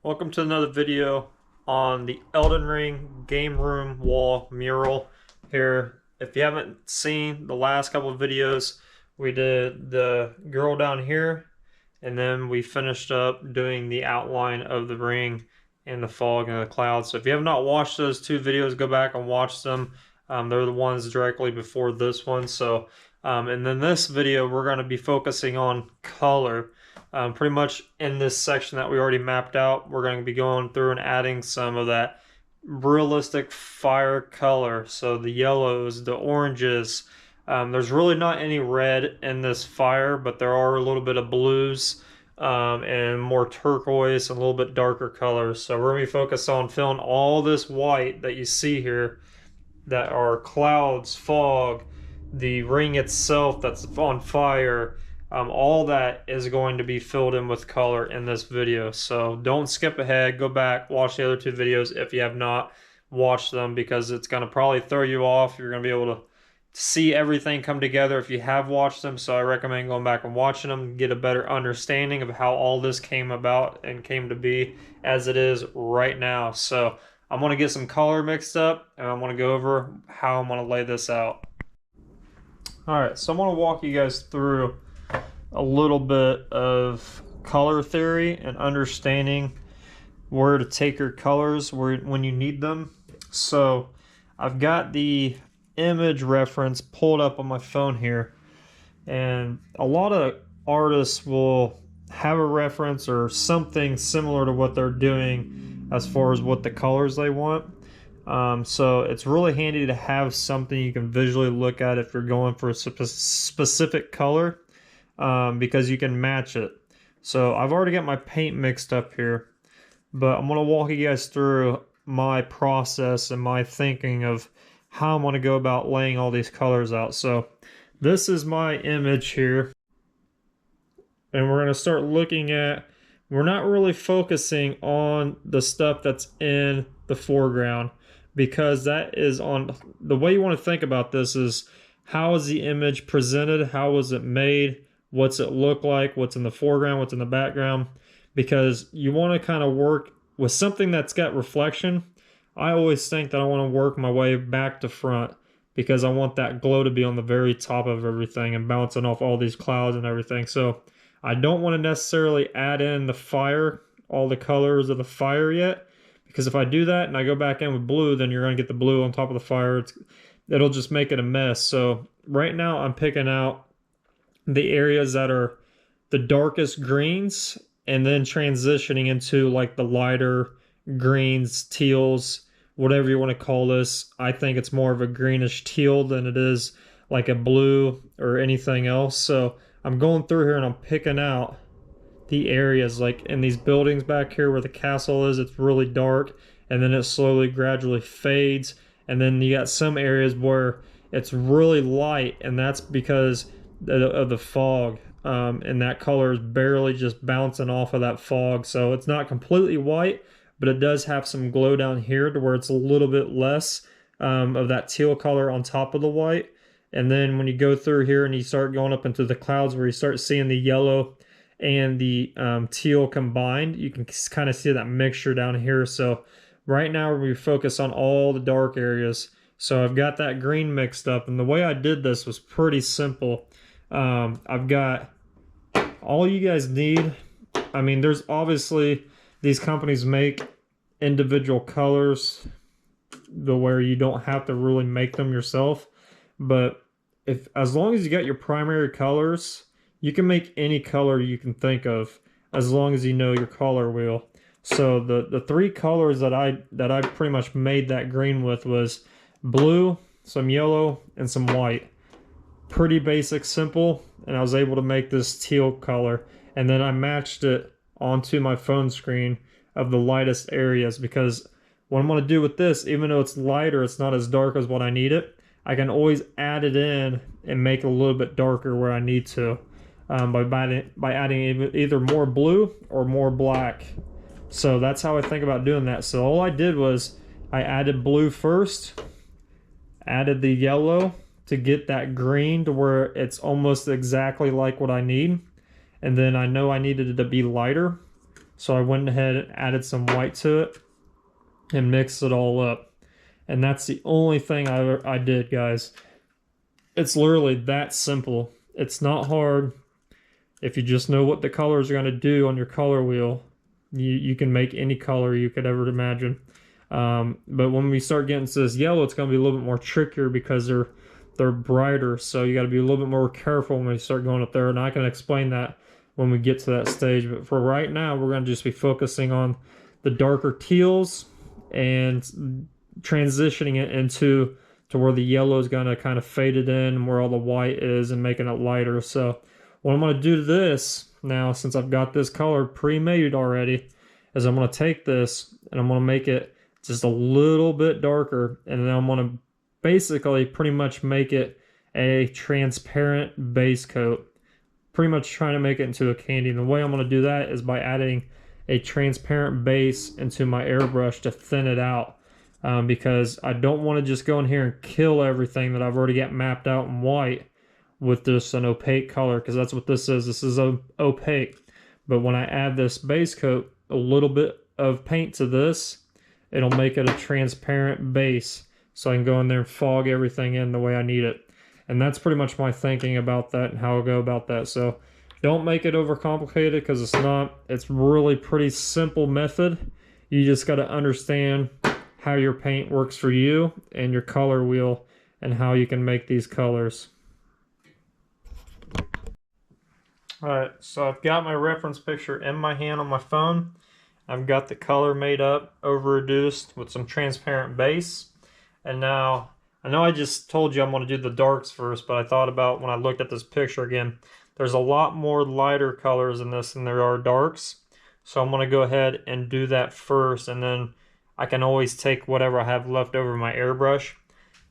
Welcome to another video on the Elden Ring game room wall mural here. If you haven't seen the last couple of videos, we did the girl down here, and then we finished up doing the outline of the ring and the fog and the clouds. So if you have not watched those two videos, go back and watch them. They're the ones directly before this one. And then this video, we're going to be focusing on color. Pretty much in this section that we already mapped out, we're going to be going through and adding some of that realistic fire color. So the yellows, the oranges. There's really not any red in this fire, but there are a little bit of blues and more turquoise and a little bit darker colors. So we're going to be focused on filling all this white that you see here that are clouds, fog, the ring itself that's on fire. All that is going to be filled in with color in this video. So don't skip ahead. Go back, watch the other two videos if you have not watched them, because it's going to probably throw you off. You're going to be able to see everything come together if you have watched them. So I recommend going back and watching them, get a better understanding of how all this came about and came to be as it is right now. So I'm going to get some color mixed up, and I'm going to go over how I'm going to lay this out. Alright, so I'm going to walk you guys through a little bit of color theory and understanding where to take your colors when you need them. So I've got the image reference pulled up on my phone here, and a lot of artists will have a reference or something similar to what they're doing as far as what the colors they want. So it's really handy to have something you can visually look at if you're going for a specific color, because you can match it. So I've already got my paint mixed up here, but I'm going to walk you guys through my process and my thinking of how I'm going to go about laying all these colors out. So this is my image here, and we're going to start looking at, we're not really focusing on the stuff that's in the foreground, because that is on, the way you want to think about this is, how is the image presented? How was it made? What's it look like? What's in the foreground? What's in the background? Because you want to kind of work with something that's got reflection. I always think that I want to work my way back to front, because I want that glow to be on the very top of everything and bouncing off all these clouds and everything. So I don't want to necessarily add in the fire, all the colors of the fire yet, because if I do that and I go back in with blue, then you're going to get the blue on top of the fire. It'll just make it a mess. So right now I'm picking out the areas that are the darkest greens, and then transitioning into like the lighter greens, teals, whatever you want to call this. I think it's more of a greenish teal than it is like a blue or anything else. So I'm going through here and I'm picking out the areas, like in these buildings back here where the castle is, it's really dark, and then it slowly gradually fades, and then you got some areas where it's really light, and that's because of the fog, and that color is barely just bouncing off of that fog. So it's not completely white, but it does have some glow down here to where it's a little bit less of that teal color on top of the white. And then when you go through here and you start going up into the clouds, where you start seeing the yellow and the teal combined, you can kind of see that mixture down here. So right now we focus on all the dark areas. So I've got that green mixed up, and the way I did this was pretty simple. I've got all you guys need. I mean, there's obviously, these companies make individual colors where you don't have to really make them yourself, but as long as you got your primary colors, you can make any color you can think of, as long as you know your color wheel. So the three colors that I pretty much made that green with was blue, some yellow, and some white. Pretty basic, simple, and I was able to make this teal color, and then I matched it onto my phone screen of the lightest areas, because what I'm going to do with this, even though it's lighter, it's not as dark as what I need it, I can always add it in and make it a little bit darker where I need to, by adding either more blue or more black. So that's how I think about doing that. So all I did was I added blue first, added the yellow to get that green to where it's almost exactly like what I need, and then I know I needed it to be lighter, So I went ahead and added some white to it and mixed it all up. And that's the only thing I did, guys. It's literally that simple. It's not hard. If you just know what the colors are going to do on your color wheel, you can make any color you could ever imagine. But when we start getting to this yellow, it's going to be a little bit more trickier because they're brighter. So you got to be a little bit more careful when we start going up there. And I can explain that when we get to that stage. But for right now, we're going to just be focusing on the darker teals and transitioning it into to where the yellow is going to kind of fade it in and where all the white is and making it lighter. So what I'm going to do to this now, since I've got this color pre-made already, is I'm going to take this and I'm going to make it just a little bit darker, and then I'm going to basically pretty much make it a transparent base coat, pretty much trying to make it into a candy. And the way I'm going to do that is by adding a transparent base into my airbrush to thin it out, because I don't want to just go in here and kill everything that I've already got mapped out in white with this an opaque color, because that's what this is. This is opaque. But when I add this base coat, a little bit of paint to this, it'll make it a transparent base, so I can go in there and fog everything in the way I need it. And that's pretty much my thinking about that and how I'll go about that. So don't make it overcomplicated, because it's not. It's really pretty simple method. You just got to understand how your paint works for you and your color wheel and how you can make these colors. Alright, so I've got my reference picture in my hand on my phone. I've got the color made up, over reduced with some transparent base. And now, I know I just told you I'm going to do the darks first, but I thought about when I looked at this picture again, there's a lot more lighter colors in this than there are darks. So I'm going to go ahead and do that first, and then I can always take whatever I have left over my airbrush,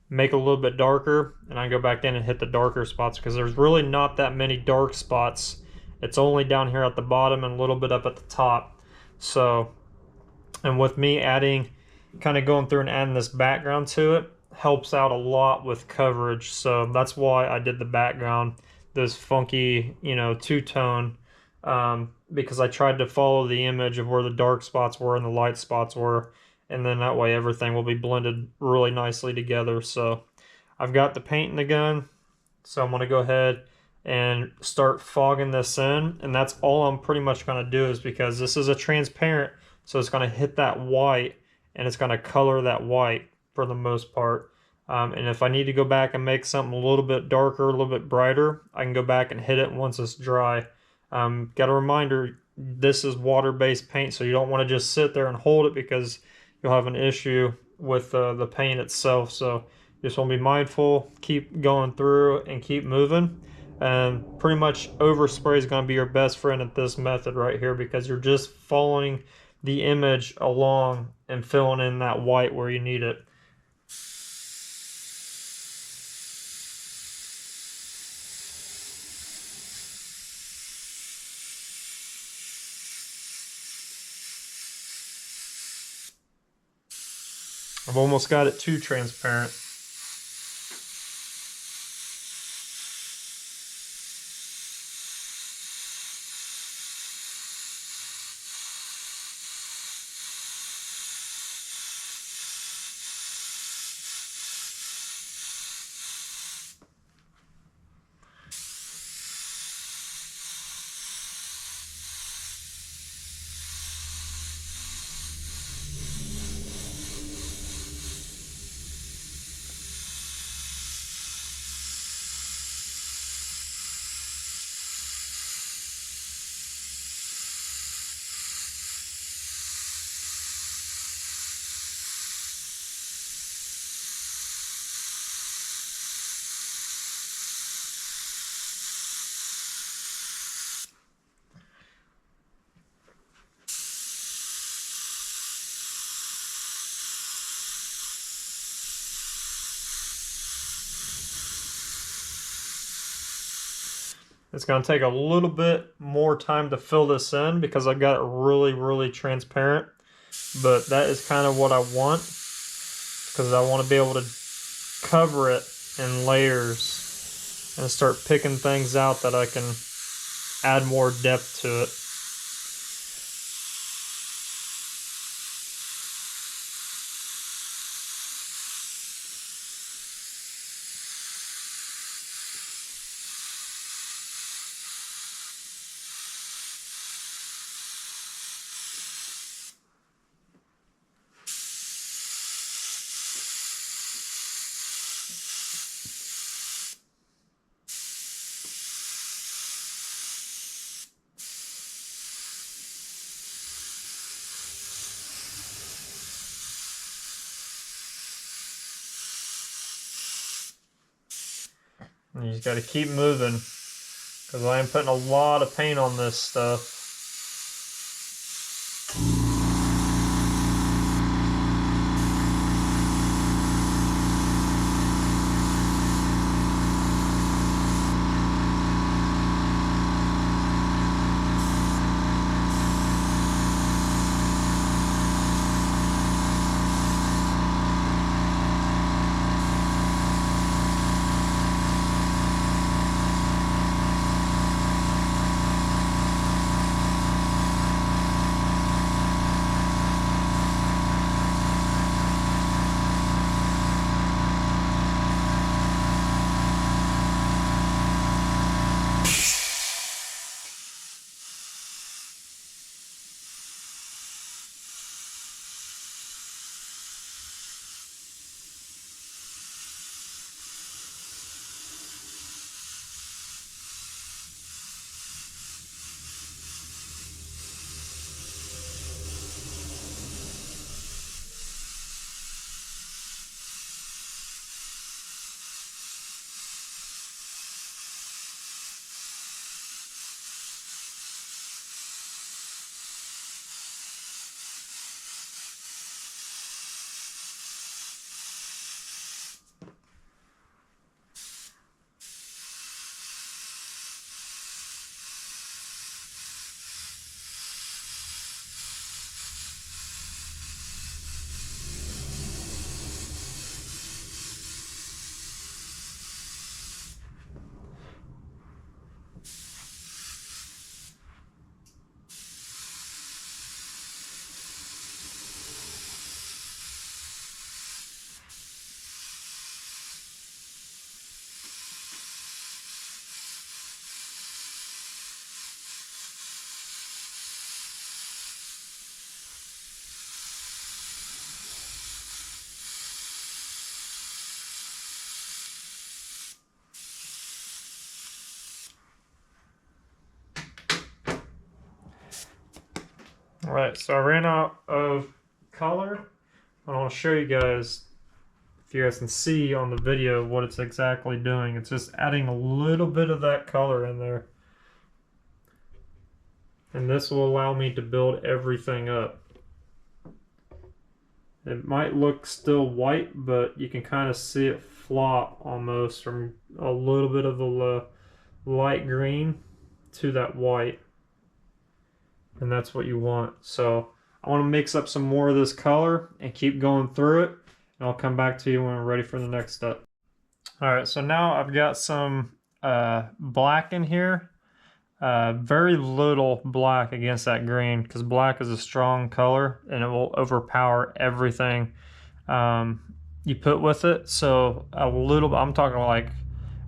make it a little bit darker, and I go back in and hit the darker spots, because there's really not that many dark spots. It's only down here at the bottom and a little bit up at the top. So, and with me adding, kind of going through and adding this background to it, helps out a lot with coverage. So that's why I did the background, this funky, you know, two-tone, because I tried to follow the image of where the dark spots were and the light spots were, and then that way everything will be blended really nicely together. So I've got the paint in the gun, so I'm going to go ahead and start fogging this in, and that's all I'm pretty much going to do, is because this is a transparent, so it's going to hit that white and it's going to color that white for the most part. And if I need to go back and make something a little bit darker, a little bit brighter, I can go back and hit it once it's dry. Got a reminder, this is water-based paint, so you don't want to just sit there and hold it, because you'll have an issue with the paint itself. So just want to be mindful, keep going through and keep moving. And pretty much overspray is going to be your best friend at this method right here, because you're just following the image along and filling in that white where you need it. I've almost got it too transparent. It's going to take a little bit more time to fill this in, because I've got it really transparent. But that is kind of what I want, because I want to be able to cover it in layers and start picking things out that I can add more depth to it. And you just got to keep moving, because I am putting a lot of paint on this stuff. Alright, so I ran out of color. I want to show you guys, if you guys can see on the video, what it's exactly doing. It's just adding a little bit of that color in there. And this will allow me to build everything up. It might look still white, but you can kind of see it flop almost from a little bit of the light green to that white. And that's what you want. So I want to mix up some more of this color and keep going through it. And I'll come back to you when we're ready for the next step. All right, so now I've got some black in here. Very little black against that green, because black is a strong color and it will overpower everything you put with it. So a little, I'm talking like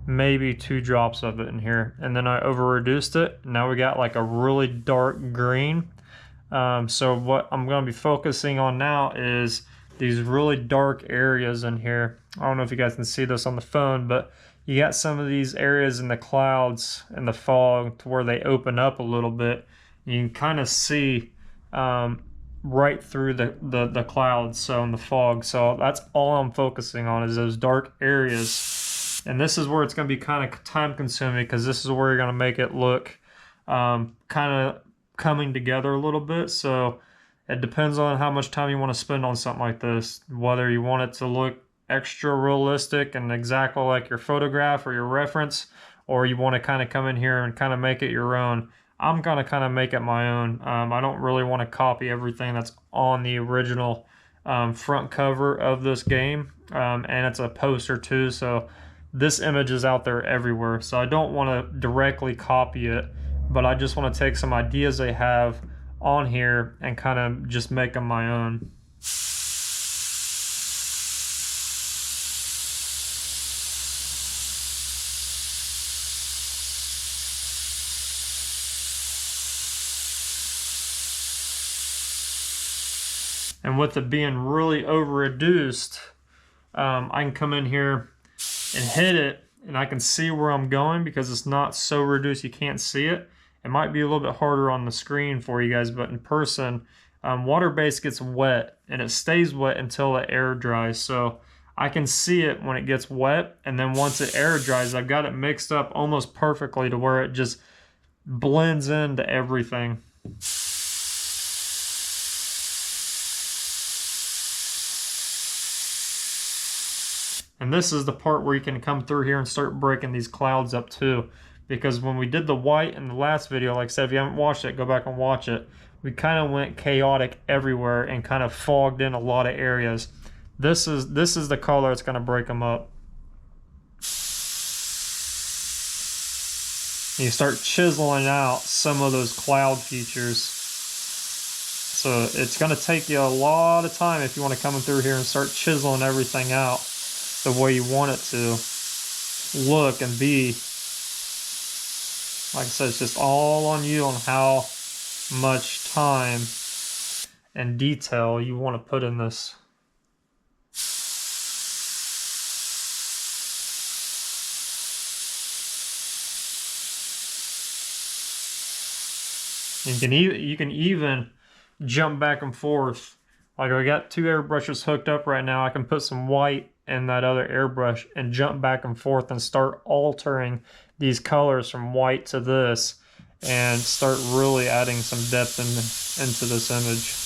maybe 2 drops of it in here, and then I over reduced it. Now we got like a really dark green. So what I'm going to be focusing on now is these really dark areas in here. I don't know if you guys can see this on the phone, but you got some of these areas in the clouds and the fog to where they open up a little bit. You can kind of see right through the clouds, so in the fog. So that's all I'm focusing on, is those dark areas. And this is where it's going to be kind of time consuming, because this is where you're going to make it look kind of coming together a little bit. So it depends on how much time you want to spend on something like this, whether you want it to look extra realistic and exactly like your photograph or your reference, or you want to kind of come in here and kind of make it your own. I'm going to kind of make it my own. I don't really want to copy everything that's on the original front cover of this game, and it's a poster too, so this image is out there everywhere, so I don't want to directly copy it, but I just want to take some ideas they have on here and kind of just make them my own. And with it being really over reduced, I can come in here and hit it, and I can see where I'm going because it's not so reduced you can't see it. It might be a little bit harder on the screen for you guys, but in person, water base gets wet, and it stays wet until the air dries. So I can see it when it gets wet, and then once it air dries, I've got it mixed up almost perfectly to where it just blends into everything. And this is the part where you can come through here and start breaking these clouds up too. Because when we did the white in the last video, like I said, if you haven't watched it, go back and watch it. We kind of went chaotic everywhere and kind of fogged in a lot of areas. This is the color that's going to break them up. You start chiseling out some of those cloud features. So it's going to take you a lot of time if you want to come through here and start chiseling everything out the way you want it to look and be. Like I said, it's just all on you on how much time and detail you want to put in this. You can even jump back and forth. Like I got two airbrushes hooked up right now. I can put some white in that other airbrush and jump back and forth and start altering these colors from white to this and start really adding some depth into this image.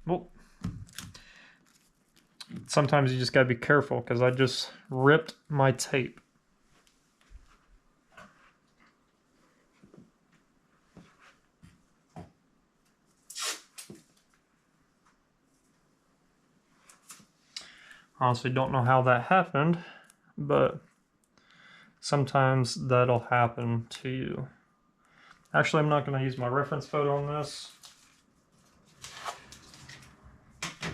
Well, sometimes you just gotta be careful because I just ripped my tape. Honestly, don't know how that happened, but sometimes that'll happen to you. Actually, I'm not going to use my reference photo on this.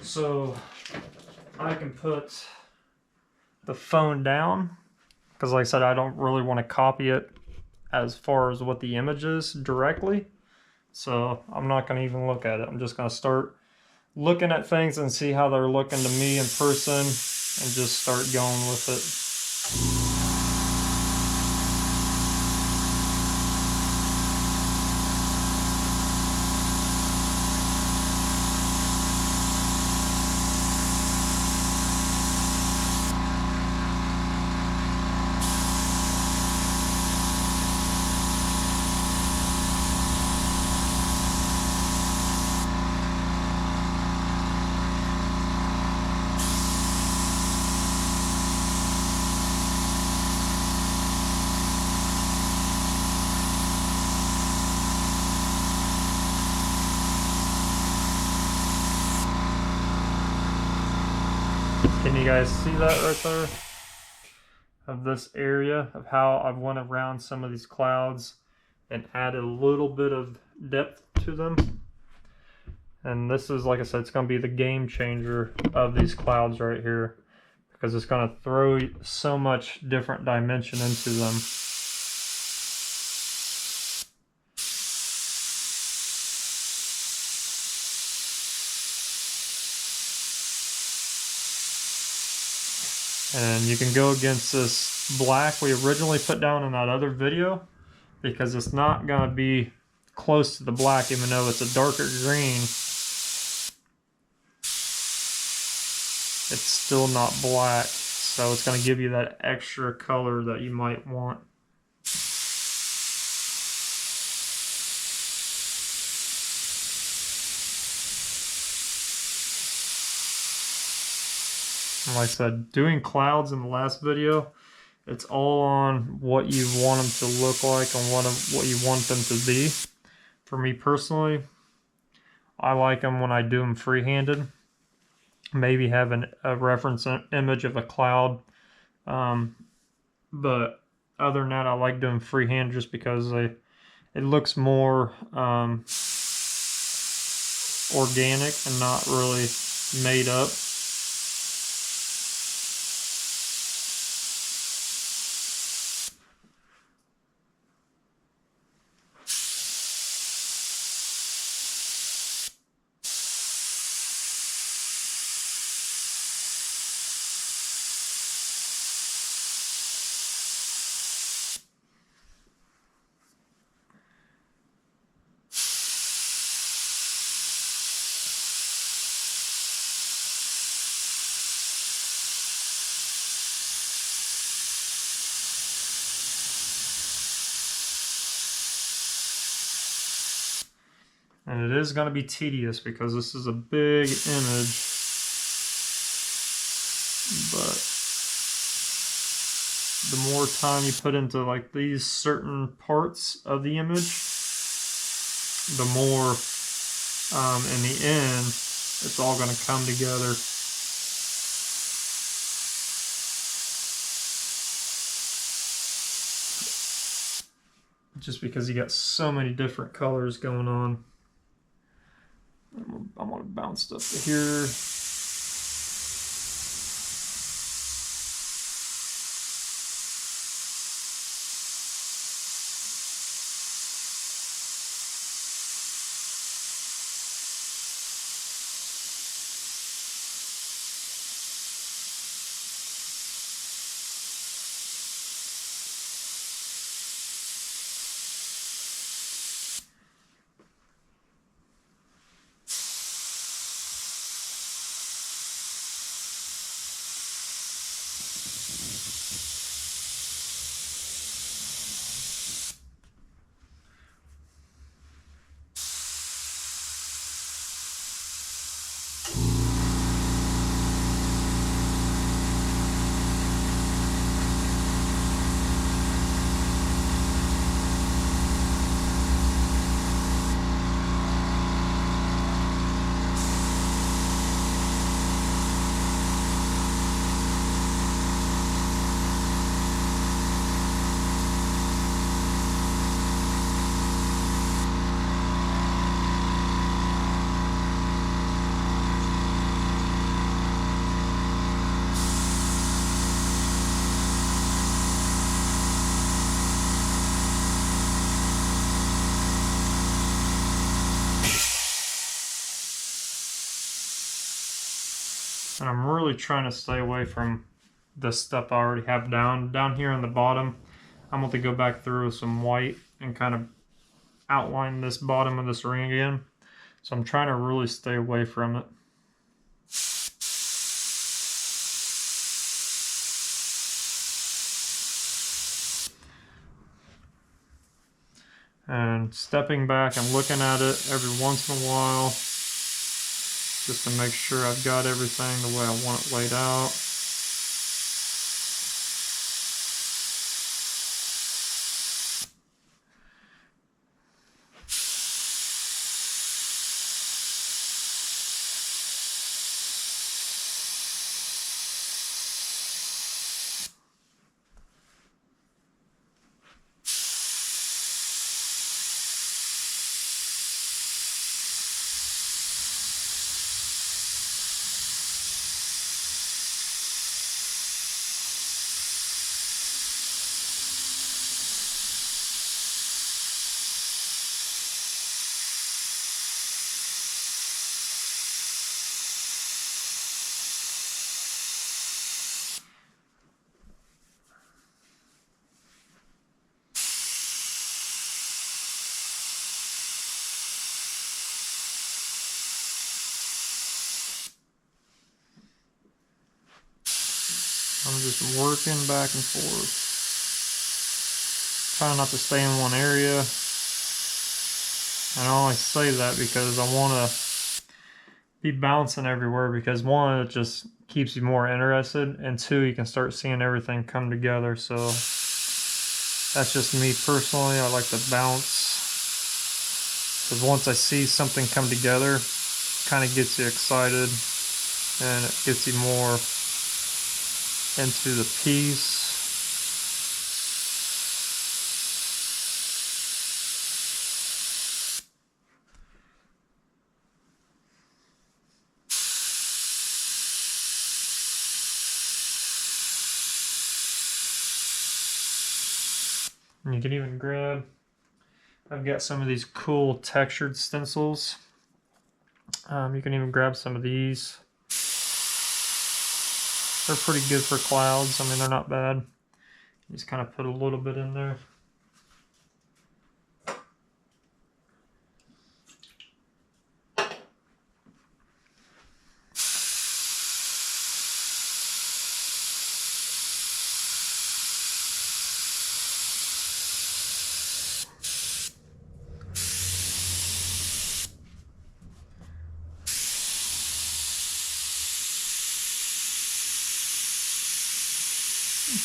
So I can put the phone down because like I said, I don't really want to copy it as far as what the image is directly. So I'm not going to even look at it. I'm just going to start looking at things and see how they're looking to me in person and just start going with it. Can you guys see that right there? Of this area, of how I've went around some of these clouds and added a little bit of depth to them. And this is, like I said, it's going to be the game changer of these clouds right here, because it's going to throw so much different dimension into them. And you can go against this black we originally put down in that other video, because it's not going to be close to the black, even though it's a darker green. It's still not black, so it's going to give you that extra color that you might want. And like I said, doing clouds in the last video, it's all on what you want them to look like and what you want them to be. For me personally, I like them when I do them freehanded. Maybe have a reference image of a cloud. But other than that, I like doing freehand just because it looks more organic and not really made up. And it is going to be tedious because this is a big image. But the more time you put into like these certain parts of the image, the more in the end it's all going to come together. Just because you got so many different colors going on. I'm going to bounce stuff to here. And I'm really trying to stay away from the stuff I already have down here on the bottom. I'm going to go back through with some white and kind of outline this bottom of this ring again. So I'm trying to really stay away from it. And stepping back and looking at it every once in a while, just to make sure I've got everything the way I want it laid out. I'm just working back and forth. Trying not to stay in one area. And I only say that because I want to be bouncing everywhere, because one, it just keeps you more interested, and two, you can start seeing everything come together. So that's just me personally. I like to bounce, because once I see something come together, it kind of gets you excited and it gets you more into the piece. And you can even grab, I've got some of these cool textured stencils. You can even grab some of these. They're pretty good for clouds. I mean, they're not bad. Just kind of put a little bit in there.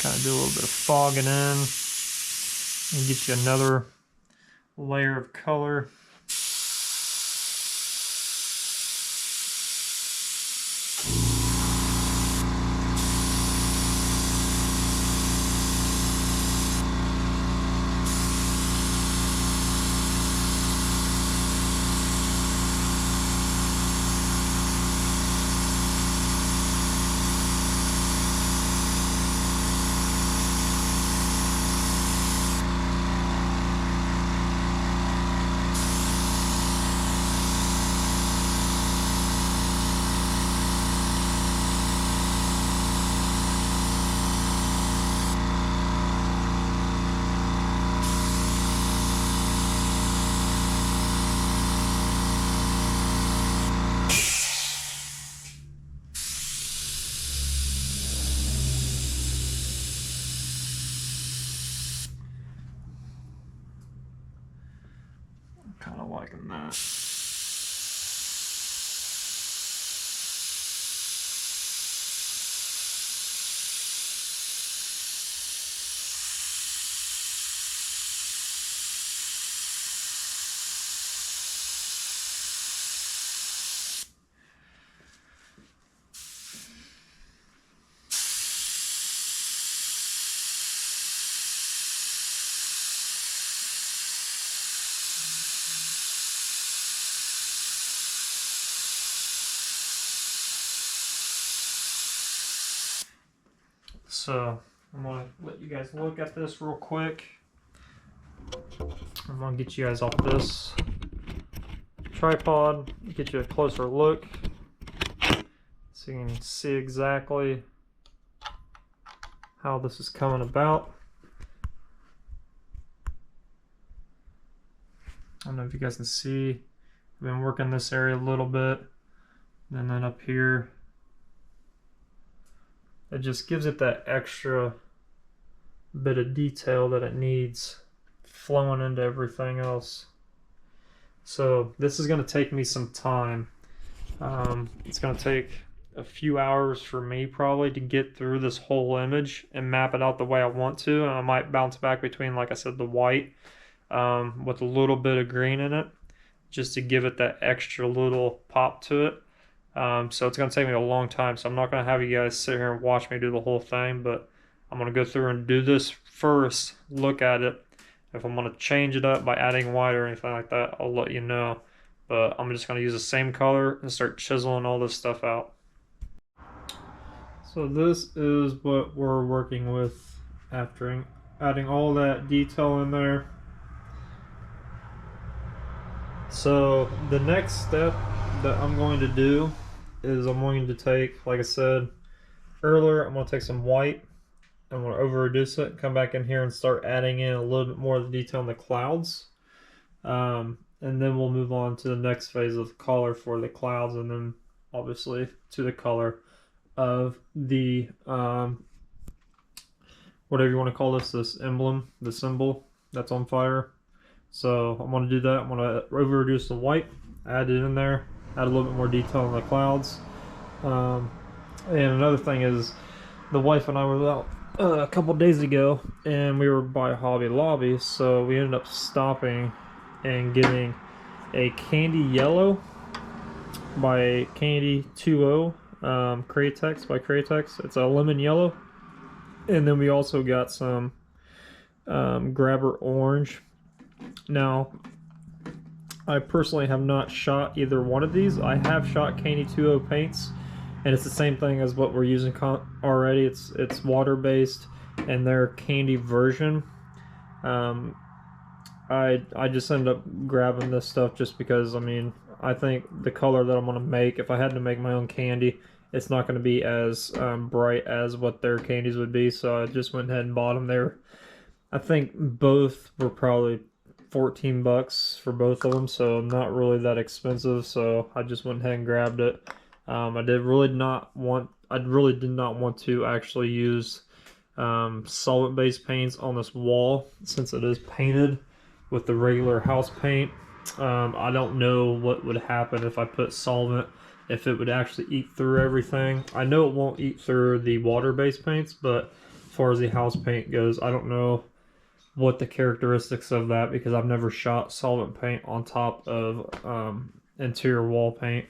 Kind of do a little bit of fogging in and get you another layer of color. Kind of liking that. So I'm gonna let you guys look at this real quick. I'm gonna get you guys off this tripod, get you a closer look so you can see exactly how this is coming about. I don't know if you guys can see, I've been working this area a little bit, and then up here it just gives it that extra bit of detail that it needs flowing into everything else. So this is going to take me some time. It's going to take a few hours for me probably to get through this whole image and map it out the way I want to. And I might bounce back between, like I said, the white with a little bit of green in it, just to give it that extra little pop to it. So it's going to take me a long time, so I'm not going to have you guys sit here and watch me do the whole thing, but I'm going to go through and do this first, look at it. If I'm going to change it up by adding white or anything like that, I'll let you know. But I'm just going to use the same color and start chiseling all this stuff out. So this is what we're working with after adding all that detail in there. So the next step that I'm going to do is I'm going to take, like I said earlier, I'm going to take some white, I'm going to over reduce it, come back in here and start adding in a little bit more of the detail in the clouds, and then we'll move on to the next phase of the color for the clouds, and then obviously to the color of the whatever you want to call this emblem, the symbol that's on fire. So I'm going to do that. I'm going to over reduce the white, add it in there, add a little bit more detail in the clouds. And another thing is, the wife and I were out a couple days ago, and we were by Hobby Lobby, so we ended up stopping and getting a candy yellow by Candy 2.0, Cratex by Cratex. It's a lemon yellow. And then we also got some grabber orange. Now, I personally have not shot either one of these. I have shot Candy 2.0 paints, and it's the same thing as what we're using already. It's water-based, and their candy version. I just ended up grabbing this stuff just because, I mean, I think the color that I'm going to make, if I had to make my own candy, it's not going to be as bright as what their candies would be, so I just went ahead and bought them there. I think both were probably 14 bucks for both of them, so not really that expensive, so I just went ahead and grabbed it. I really did not want to actually use solvent-based paints on this wall, since it is painted with the regular house paint. I don't know what would happen if I put solvent, if it would actually eat through everything. I know it won't eat through the water-based paints, but far as the house paint goes. I don't know what the characteristics of that, because I've never shot solvent paint on top of interior wall paint.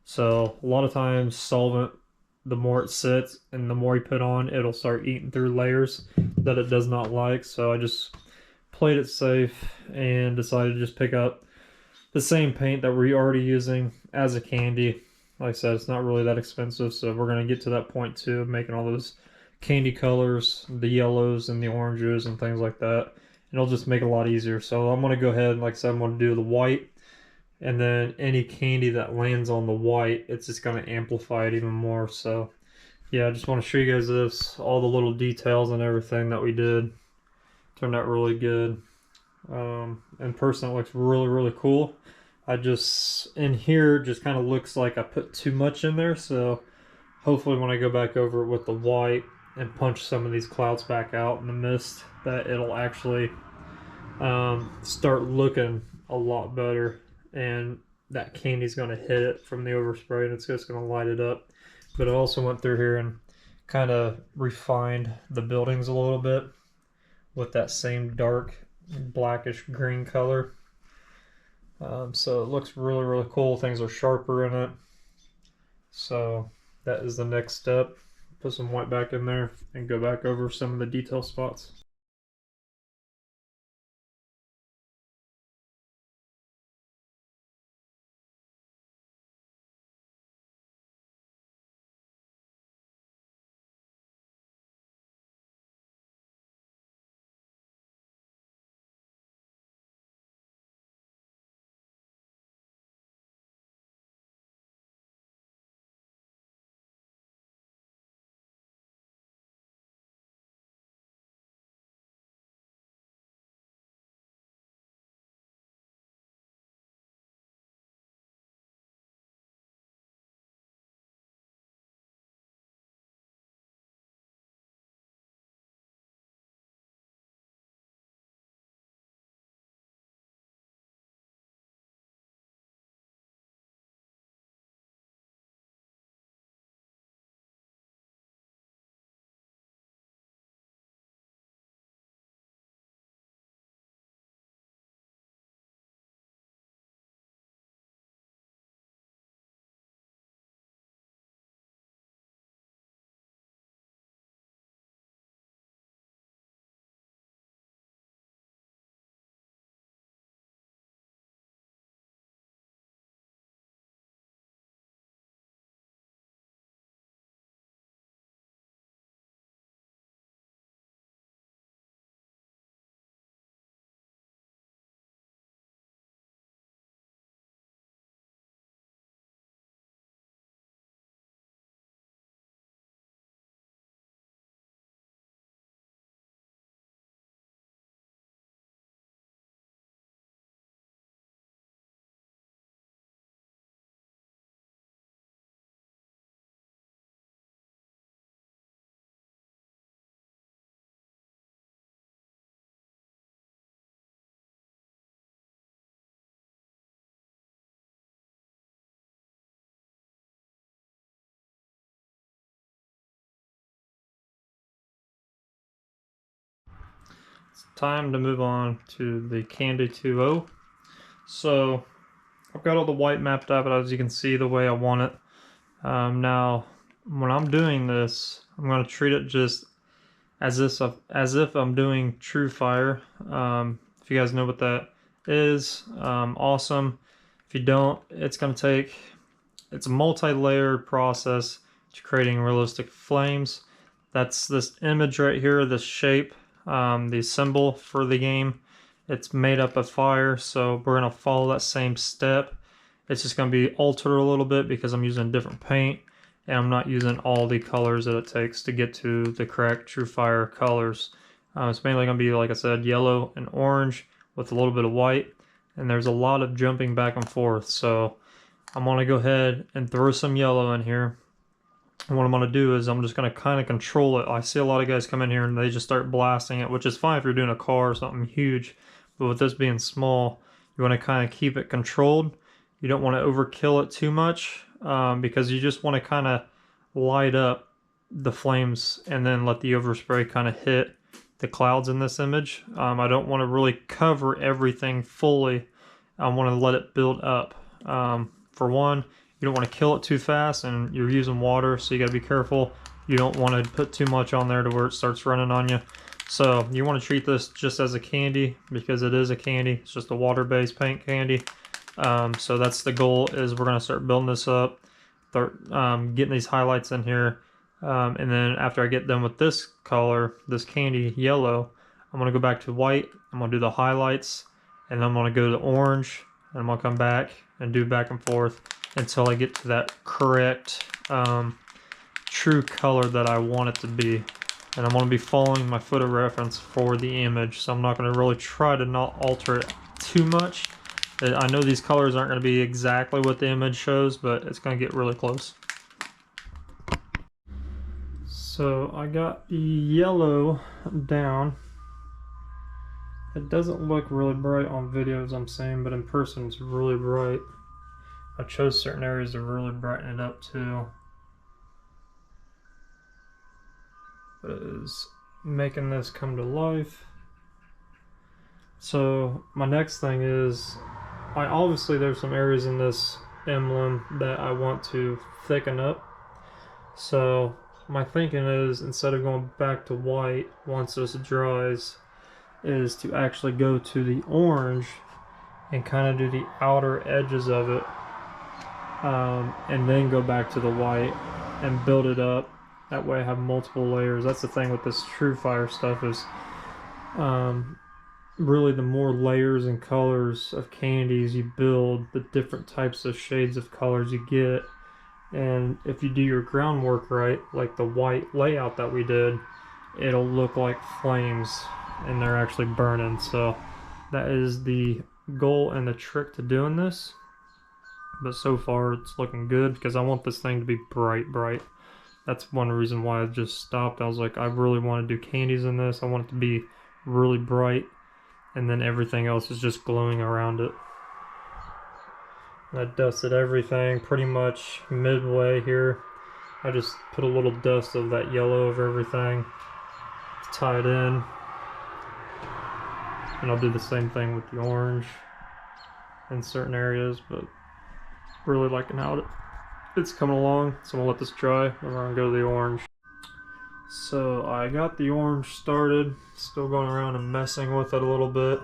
So a lot of times solvent, the more it sits and the more you put on, it'll start eating through layers that it does not like. So I just played it safe and decided to just pick up the same paint that we're already using as a candy. Like I said, it's not really that expensive, so we're going to get to that point too, of making all those candy colors, the yellows and the oranges and things like that. And it'll just make it a lot easier. So I'm going to go ahead, like I said, I'm going to do the white, and then any candy that lands on the white, it's just going to amplify it even more. So yeah, I just want to show you guys this, all the little details and everything that we did. Turned out really good. In person it looks really, really cool. I just, in here, just kind of looks like I put too much in there, so hopefully when I go back over it with the white and punch some of these clouds back out in the mist, that it'll actually start looking a lot better, and that candy's going to hit it from the overspray and it's just going to light it up. But I also went through here and kind of refined the buildings a little bit with that same dark blackish green color. So it looks really, really cool. Things are sharper in it. So that is the next step. Put some white back in there and go back over some of the detail spots. It's time to move on to the Candy 2.0. So I've got all the white mapped out, as you can see, the way I want it. Now, when I'm doing this, I'm going to treat it just as if I'm doing True Fire. If you guys know what that is, awesome. If you don't, it's going to take, it's a multi-layered process to creating realistic flames. That's this image right here, this shape, the symbol for the game. It's made up of fire, so we're going to follow that same step. It's just going to be altered a little bit because I'm using different paint, and I'm not using all the colors that it takes to get to the correct True Fire colors. It's mainly going to be, like I said, yellow and orange with a little bit of white, and there's a lot of jumping back and forth. So I'm going to go ahead and throw some yellow in here. And what I'm going to do is I'm just going to kind of control it. I see a lot of guys come in here and they just start blasting it, which is fine if you're doing a car or something huge. But with this being small, you want to kind of keep it controlled. You don't want to overkill it too much because you just want to kind of light up the flames and then let the overspray kind of hit the clouds in this image. I don't want to really cover everything fully. I want to let it build up. For one, you don't want to kill it too fast, and you're using water, so you got to be careful. You don't want to put too much on there to where it starts running on you. So you want to treat this just as a candy, because it is a candy. It's just a water-based paint candy. So that's the goal, is we're going to start building this up, start getting these highlights in here. And then after I get done with this color, this candy yellow, I'm going to go back to white. I'm going to do the highlights, and then I'm going to go to orange, and I'm going to come back and do back and forth until I get to that correct true color that I want it to be. And I'm going to be following my photo reference for the image, so I'm not going to really try to not alter it too much. I know these colors aren't going to be exactly what the image shows, but it's going to get really close. So I got the yellow down. It doesn't look really bright on videos, I'm saying, but in person it's really bright. I chose certain areas to really brighten it up too. But it is making this come to life. So my next thing is, obviously there's some areas in this emblem that I want to thicken up. So my thinking is, instead of going back to white once this dries, is to actually go to the orange and kind of do the outer edges of it, and then go back to the white and build it up. That way I have multiple layers. That's the thing with this TrueFire stuff, is really the more layers and colors of candies you build, the different types of shades of colors you get. And if you do your groundwork right, like the white layout that we did, it'll look like flames and they're actually burning. So that is the goal and the trick to doing this. But so far it's looking good, because I want this thing to be bright. That's one reason why I just stopped. I was like, I really want to do candies in this. I want it to be really bright, and then everything else is just glowing around it. I dusted everything pretty much midway here. I just put a little dust of that yellow over everything to tie it in. And I'll do the same thing with the orange in certain areas, but really liking how it's coming along. So I'm gonna let this dry, and we're gonna go to the orange. So I got the orange started, still going around and messing with it a little bit.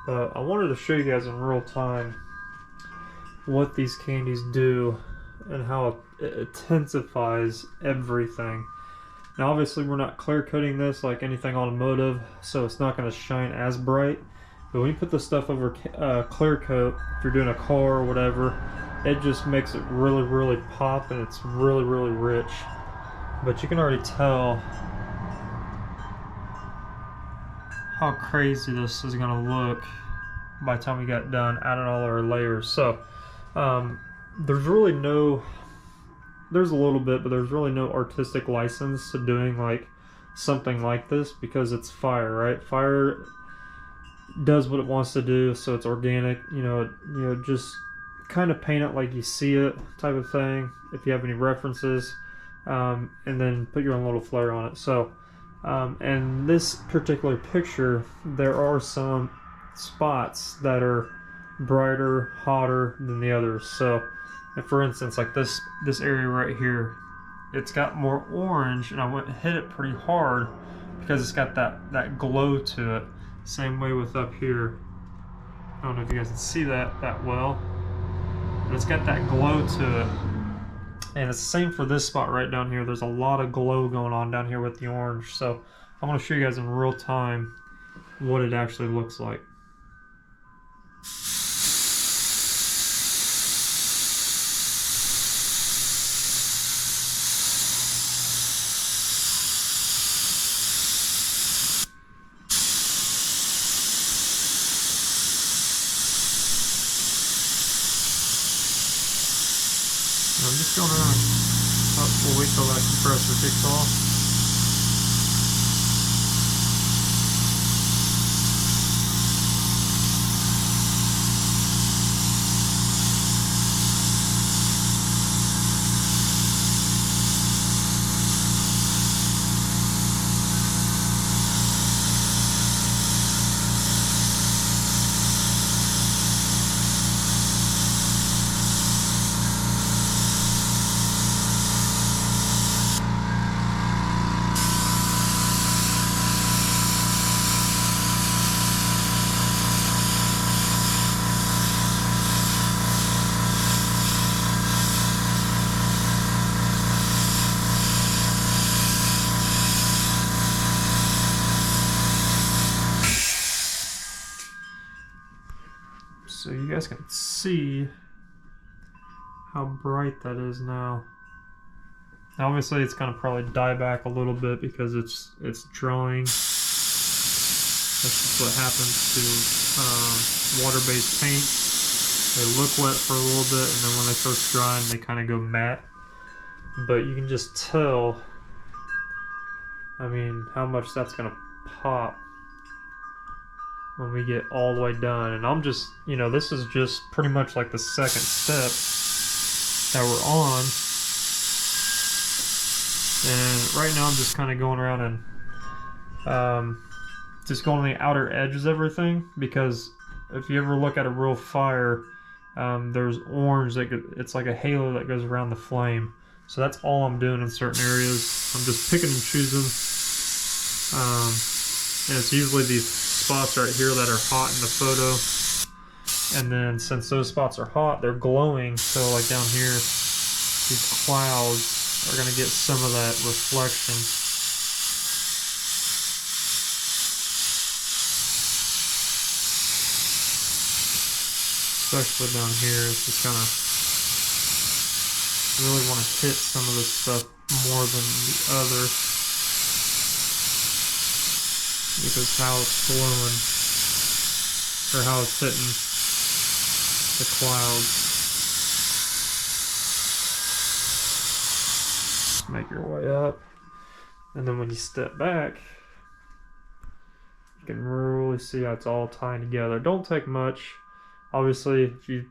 But I wanted to show you guys in real time what these candies do and how it intensifies everything. Now obviously we're not clear coating this like anything automotive, so it's not going to shine as bright. But when you put this stuff over clear coat, if you're doing a car or whatever, it just makes it really pop, and it's really rich. But you can already tell how crazy this is going to look by the time we got done adding all our layers. So there's really no, there's a little bit, but there's really no artistic license to doing like something like this, because it's fire, right? Fire does what it wants to do, so it's organic. You know, just kind of paint it like you see it, type of thing. If you have any references, and then put your own little flair on it. So, in this particular picture, there are some spots that are brighter, hotter than the others. So, for instance, like this area right here, it's got more orange, and I went and hit it pretty hard because it's got that glow to it. Same way with up here. I don't know if you guys can see that well, but it's got that glow to it. And it's the same for this spot right down here. There's a lot of glow going on down here with the orange. So I'm going to show you guys in real time what it actually looks like. I'm just going around. We'll wait till that compressor kicks off. so you guys can see how bright that is now. Now obviously it's gonna probably die back a little bit because it's drying. That's just what happens to water-based paints. They look wet for a little bit, and then when they start drying, they kind of go matte. But you can just tell, I mean, how much that's gonna pop when we get all the way done. And I'm just, you know, this is just pretty much like the second step that we're on. And right now I'm just kind of going around and just going on the outer edges of everything, because if you ever look at a real fire, there's orange that it's like a halo that goes around the flame. So that's all I'm doing in certain areas. I'm just picking and choosing. And it's usually these spots right here that are hot in the photo. And then since those spots are hot, they're glowing. So like down here, these clouds are gonna get some of that reflection. Especially down here, it's just kind of really want to hit some of this stuff more than the other, because how it's glowing, or how it's hitting the clouds. Just make your way up, and then when you step back, you can really see how it's all tying together. Don't take much. Obviously, if you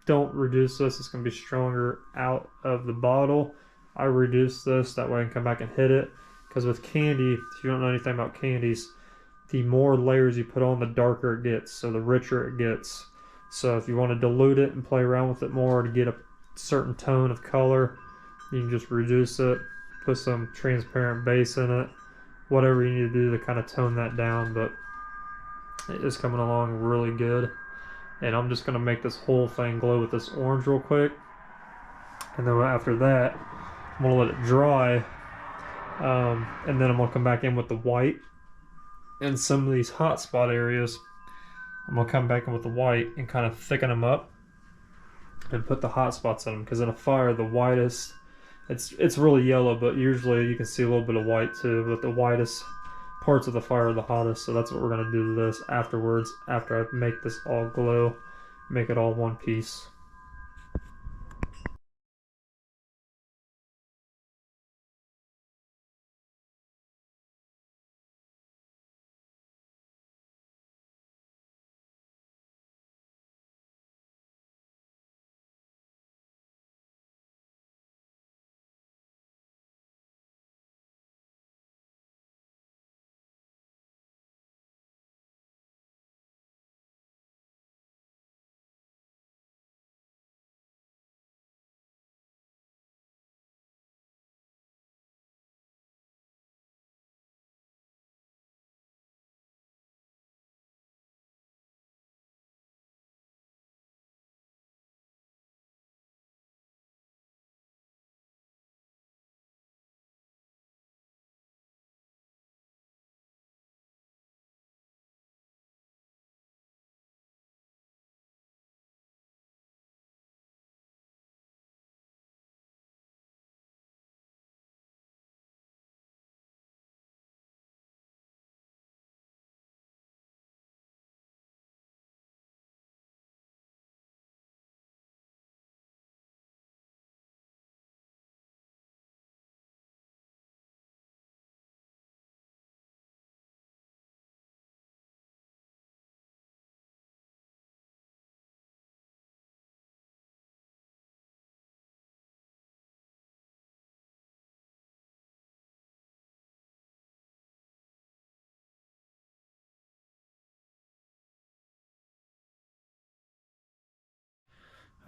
don't reduce this, it's going to be stronger out of the bottle. I reduce this, that way I can come back and hit it. Because with candy, if you don't know anything about candies, the more layers you put on, the darker it gets, so the richer it gets. So if you want to dilute it and play around with it more to get a certain tone of color, you can just reduce it, put some transparent base in it, whatever you need to do to kind of tone that down. But it is coming along really good. And I'm just going to make this whole thing glow with this orange real quick. And then after that, I'm going to let it dry. And then I'm going to come back in with the white. And some of these hot spot areas, I'm going to come back in with the white and kind of thicken them up. And put the hot spots in them. Because in a fire, the whitest, it's really yellow, but usually you can see a little bit of white too. But the whitest parts of the fire are the hottest, so that's what we're going to do to this afterwards, after I make this all glow, make it all one piece.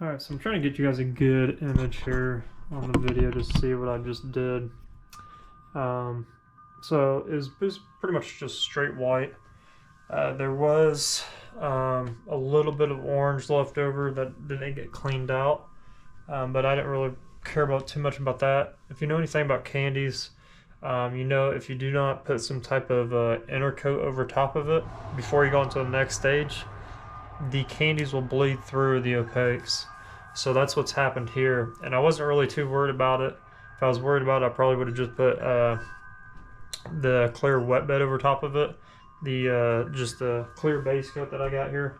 Alright, so I'm trying to get you guys a good image here on the video to see what I just did. So it was pretty much just straight white. There was a little bit of orange left over that didn't get cleaned out, but I didn't really care about too much about that. If you know anything about candies, you know if you do not put some type of inner coat over top of it before you go into the next stage, the candies will bleed through the opaques. So that's what's happened here. And I wasn't really too worried about it. If I was worried about it, I probably would have just put the clear wet bed over top of it. The just the clear base coat that I got here,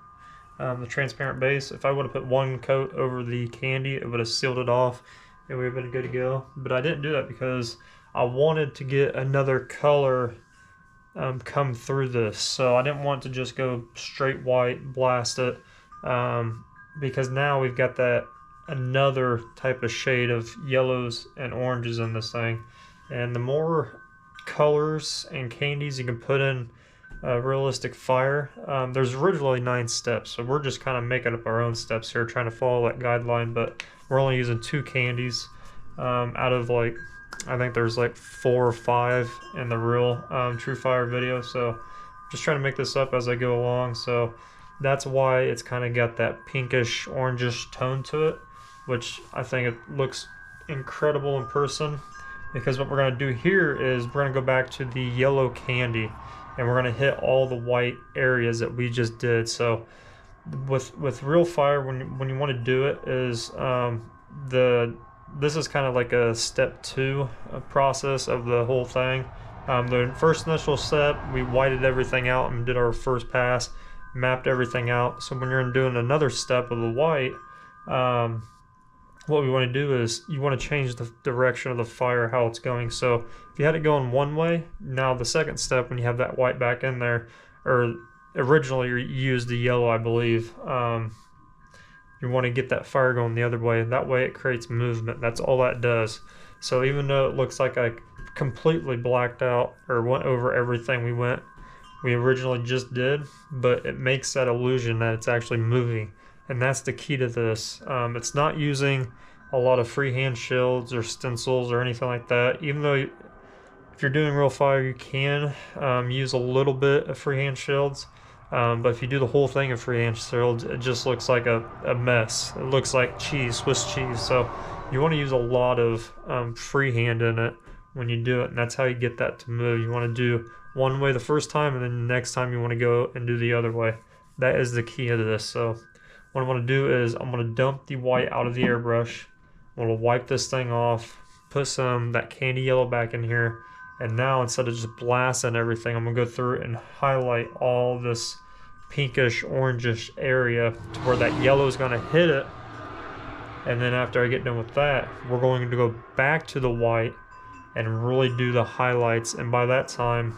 the transparent base. If I would have put one coat over the candy, it would have sealed it off and we would have been good to go. But I didn't do that because I wanted to get another color come through this. So I didn't want to just go straight white, blast it, because now we've got that another type of shade of yellows and oranges in this thing. And the more colors and candies you can put in realistic fire, there's originally 9 steps, so we're just kind of making up our own steps here, trying to follow that guideline, but we're only using 2 candies out of like, I think there's like 4 or 5 in the real True Fire video, so just trying to make this up as I go along. So that's why it's kind of got that pinkish orangish tone to it, which I think it looks incredible in person. Because what we're going to do here is we're going to go back to the yellow candy and we're going to hit all the white areas that we just did. So with real fire, when you want to do it, is this is kind of like a step 2 process of the whole thing. The first initial step, we whited everything out and did our first pass, mapped everything out. So when you're doing another step of the white, what we want to do is you want to change the direction of the fire, how it's going. So if you had it going one way, now the second step, when you have that white back in there, or originally you used the yellow, I believe, you want to get that fire going the other way. That way it creates movement. That's all that does. So even though it looks like I completely blacked out or went over everything we originally just did, but it makes that illusion that it's actually moving. And that's the key to this. It's not using a lot of freehand shields or stencils or anything like that. Even though if you're doing real fire, you can use a little bit of freehand shields. But if you do the whole thing of freehand shields, it just looks like a mess. It looks like cheese, Swiss cheese. So you want to use a lot of freehand in it when you do it. And that's how you get that to move. You want to do one way the first time, and then the next time you want to go and do the other way. That is the key to this. So what I want to do is I'm going to dump the white out of the airbrush. I'm going to wipe this thing off, put that candy yellow back in here, and now instead of just blasting everything, I'm going to go through and highlight all this pinkish orangish area to where that yellow is going to hit it. And then after I get done with that, we're going to go back to the white and really do the highlights. And by that time,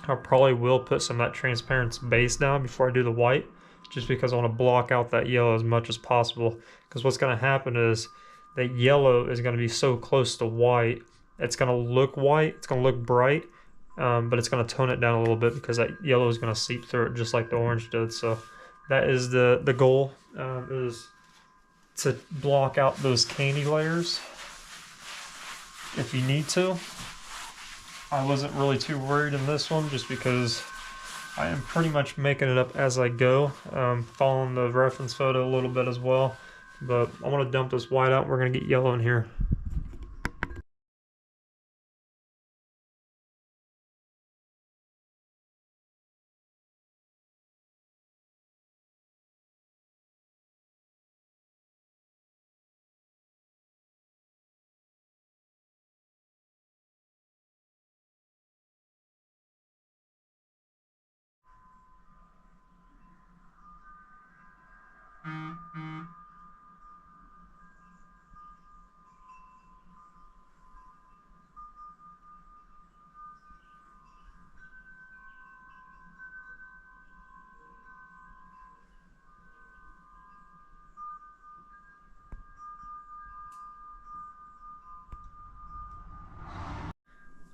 I probably will put some of that transparent base down before I do the white, just because I want to block out that yellow as much as possible. Because what's going to happen is that yellow is going to be so close to white, it's going to look white, it's going to look bright, but it's going to tone it down a little bit because that yellow is going to seep through it just like the orange did. So that is the goal, is to block out those candy layers if you need to. I wasn't really too worried in this one just because I am pretty much making it up as I go, following the reference photo a little bit as well. But I want to dump this white out. We're going to get yellow in here.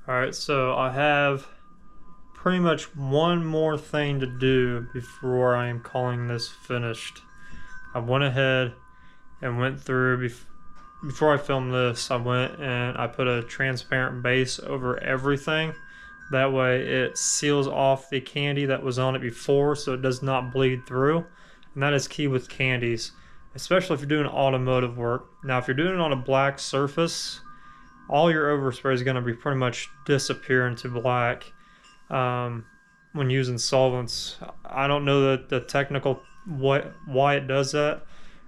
Alright, so I have pretty much one more thing to do before I am calling this finished. I went ahead and went through, before I filmed this, I went and I put a transparent base over everything. That way it seals off the candy that was on it before, so it does not bleed through. And that is key with candies, especially if you're doing automotive work. Now if you're doing it on a black surface, all your overspray is going to be pretty much disappear into black when using solvents. I don't know the technical why it does that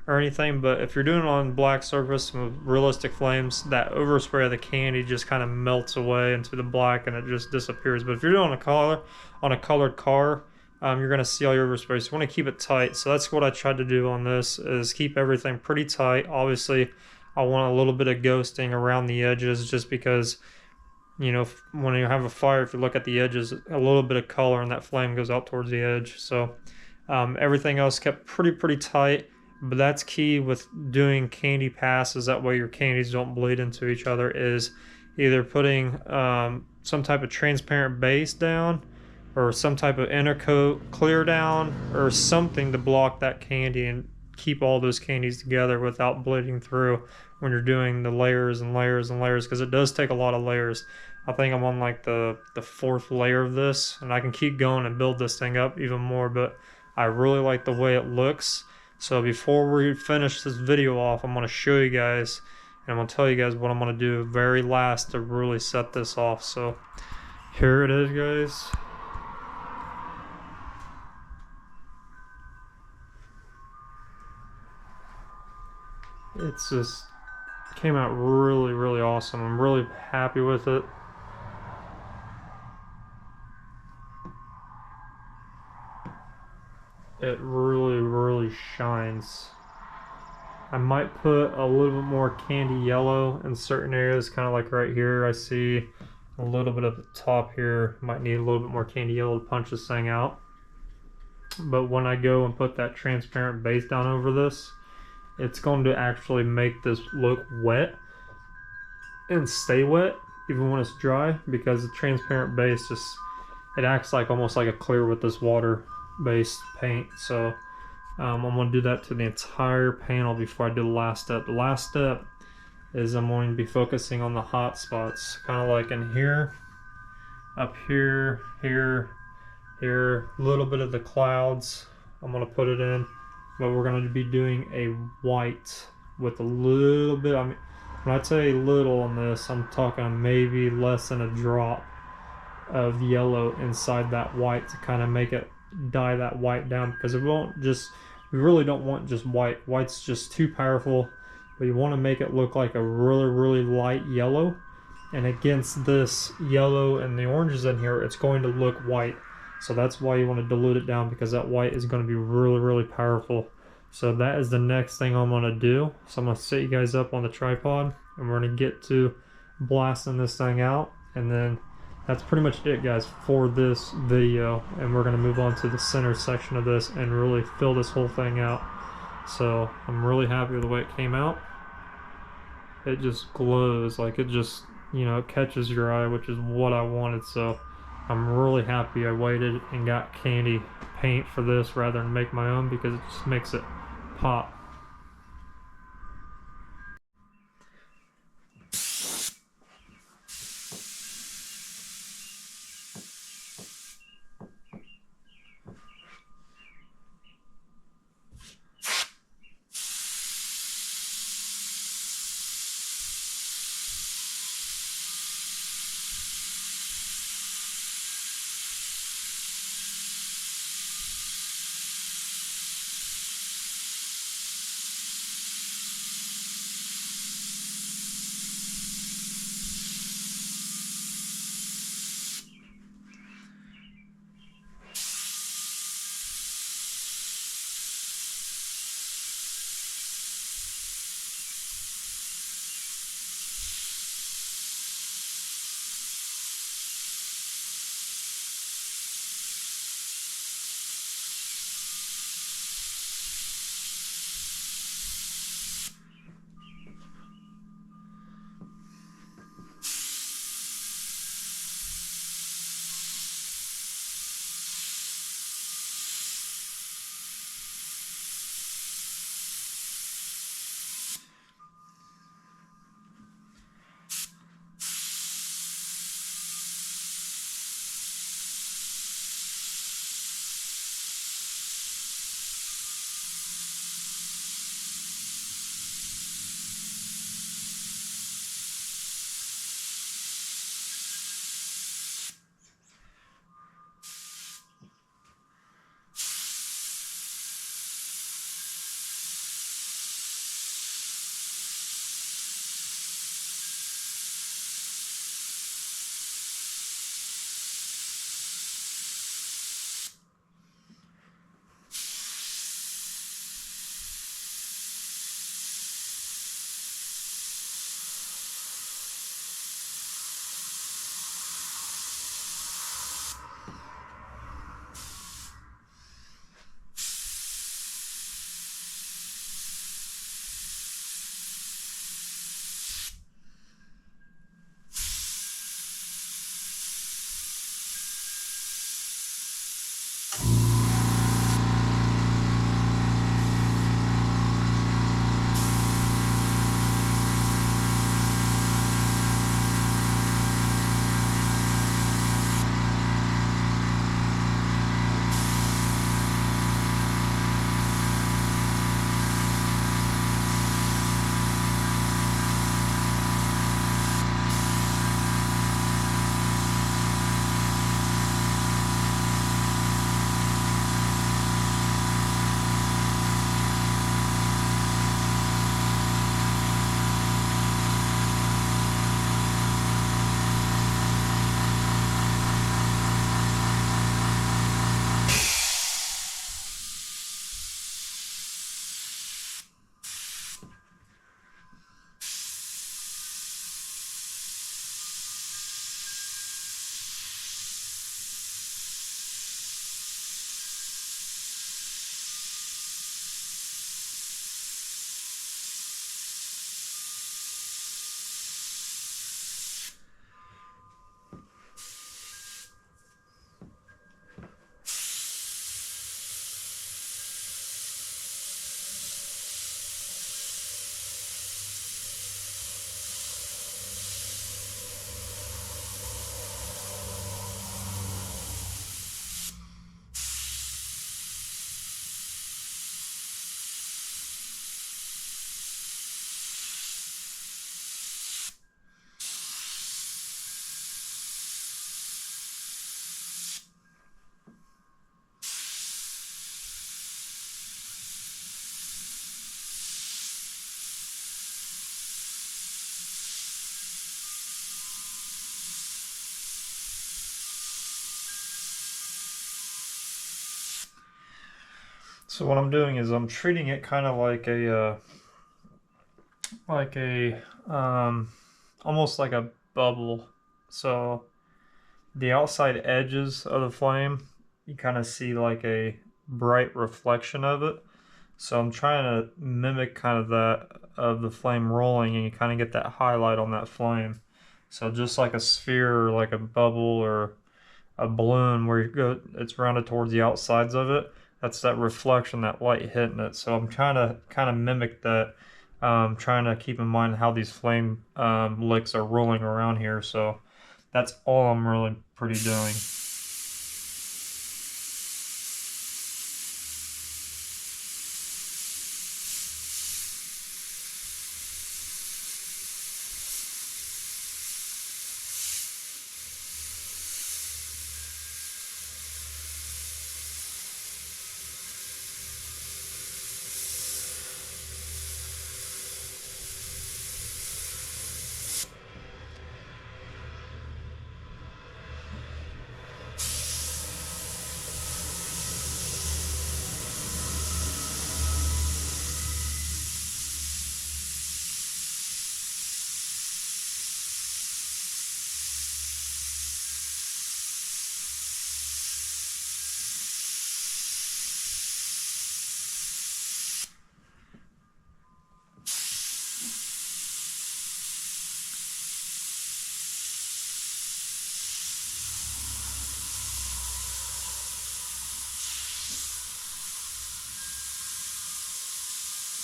or anything, but if you're doing it on black surface with realistic flames, that overspray of the candy just kind of melts away into the black and it just disappears. But if you're doing on a colored car, you're gonna see all your overspray. So you want to keep it tight. So that's what I tried to do on this, is keep everything pretty tight. Obviously, I want a little bit of ghosting around the edges, just because, you know, when you have a fire, if you look at the edges, a little bit of color and that flame goes out towards the edge. So everything else kept pretty tight, but that's key with doing candy passes. That way your candies don't bleed into each other, is either putting some type of transparent base down, or some type of inner coat clear down, or something to block that candy and keep all those candies together without bleeding through when you're doing the layers and layers and layers, because it does take a lot of layers. I think I'm on like the fourth layer of this, and I can keep going and build this thing up even more, but I really like the way it looks. So before we finish this video off, I'm going to show you guys, and I'm going to tell you guys what I'm going to do very last to really set this off. So here it is, guys. It's just came out really awesome. I'm really happy with it. It really shines. I might put a little bit more candy yellow in certain areas, kind of like right here. I see a little bit at the top here. Might need a little bit more candy yellow to punch this thing out. But when I go and put that transparent base down over this, it's going to actually make this look wet and stay wet even when it's dry, because the transparent base just, it acts like almost like a clear with this water based paint. So I'm going to do that to the entire panel before I do the last step. The last step is I'm going to be focusing on the hot spots, kind of like in here, up here, here, here, a little bit of the clouds. I'm going to put it in, but we're going to be doing a white with a little bit, I mean, when I say little on this, I'm talking maybe less than a drop of yellow inside that white to kind of make it dye that white down, because it won't just, we really don't want just white. White's just too powerful, but you want to make it look like a really light yellow, and against this yellow and the oranges in here, it's going to look white. So that's why you want to dilute it down, because that white is going to be really powerful. So that is the next thing I'm going to do. So I'm going to set you guys up on the tripod, and we're going to get to blasting this thing out, and then that's pretty much it, guys, for this video. And we're going to move on to the center section of this and really fill this whole thing out. So I'm really happy with the way it came out. It just glows, like it just, you know, it catches your eye, which is what I wanted. So I'm really happy I waited and got candy paint for this rather than make my own, because it just makes it pop. So what I'm doing is I'm treating it kind of like a almost like a bubble. So the outside edges of the flame, you kind of see like a bright reflection of it. So I'm trying to mimic kind of that of the flame rolling, and you kind of get that highlight on that flame. So just like a sphere or like a bubble or a balloon where you go, it's rounded towards the outsides of it. That's that reflection, that light hitting it. So I'm trying to kind of mimic that. Trying to keep in mind how these flame licks are rolling around here. So that's all I'm really pretty doing.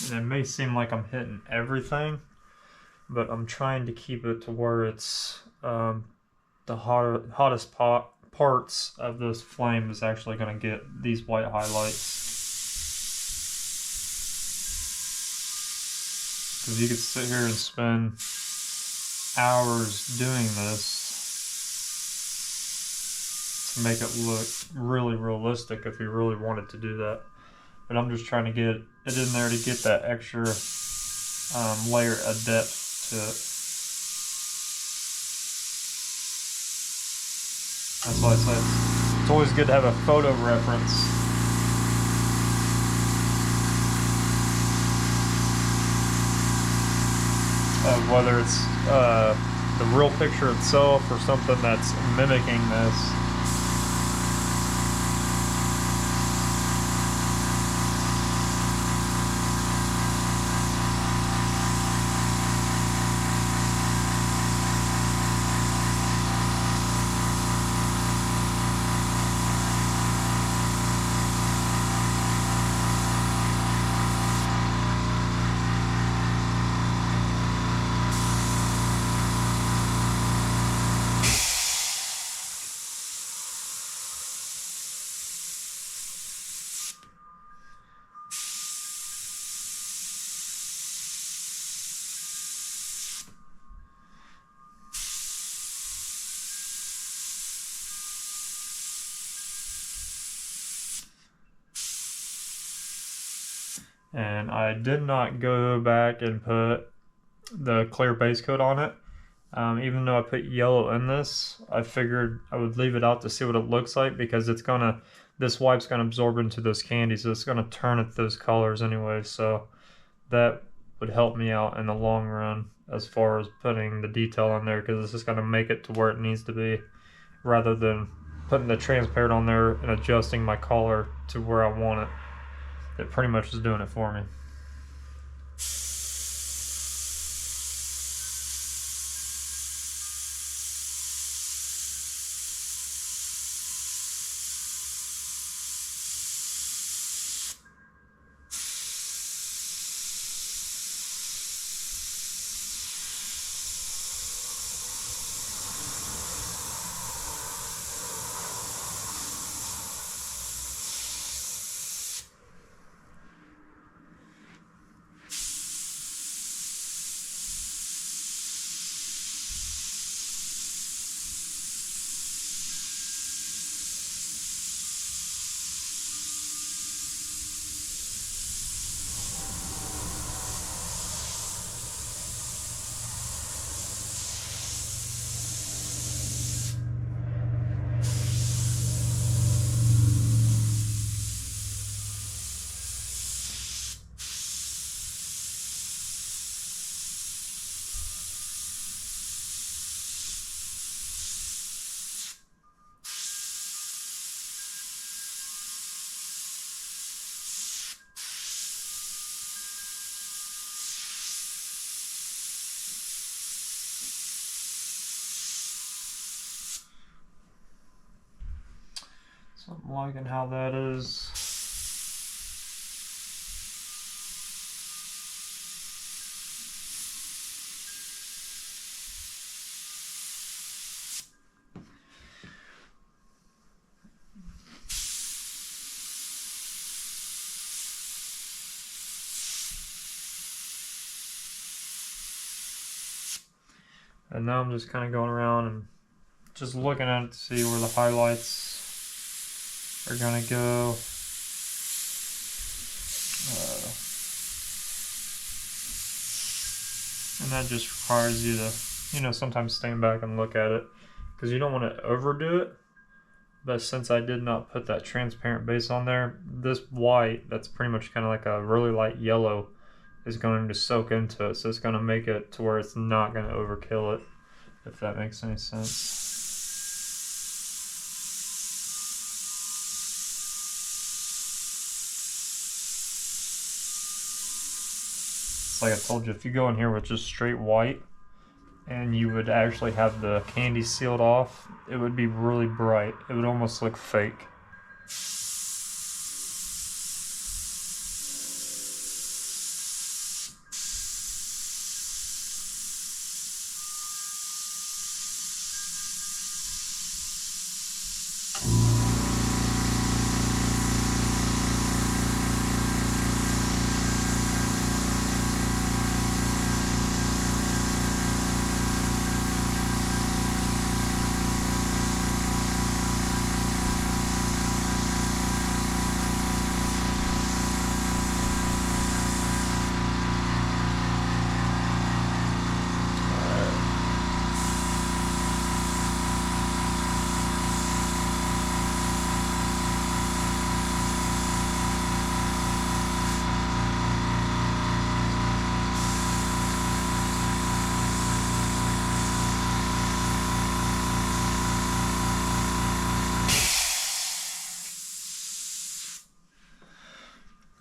And it may seem like I'm hitting everything, but I'm trying to keep it to where it's the hottest parts of this flame is actually going to get these white highlights. Because you could sit here and spend hours doing this to make it look really realistic if you really wanted to do that. But I'm just trying to get it in there to get that extra layer of depth to it. That's why I said it's always good to have a photo reference. Of whether it's the real picture itself or something that's mimicking this. And I did not go back and put the clear base coat on it. Even though I put yellow in this, I figured I would leave it out to see what it looks like because this wipe's gonna absorb into those candies, so it's gonna turn it those colors anyway. So that would help me out in the long run as far as putting the detail on there, because it's just gonna make it to where it needs to be, rather than putting the transparent on there and adjusting my color to where I want it. It pretty much is doing it for me. So I'm liking how that is. And now I'm just kind of going around and just looking at it to see where the highlights are going to go. And that just requires you to, sometimes stand back and look at it, because you don't want to overdo it. But since I did not put that transparent base on there, this white, that's pretty much kind of like a really light yellow, is going to soak into it. So it's going to make it to where it's not going to overkill it, if that makes any sense. Like I told you, if you go in here with just straight white and you would actually have the candy sealed off, it would be really bright. It would almost look fake.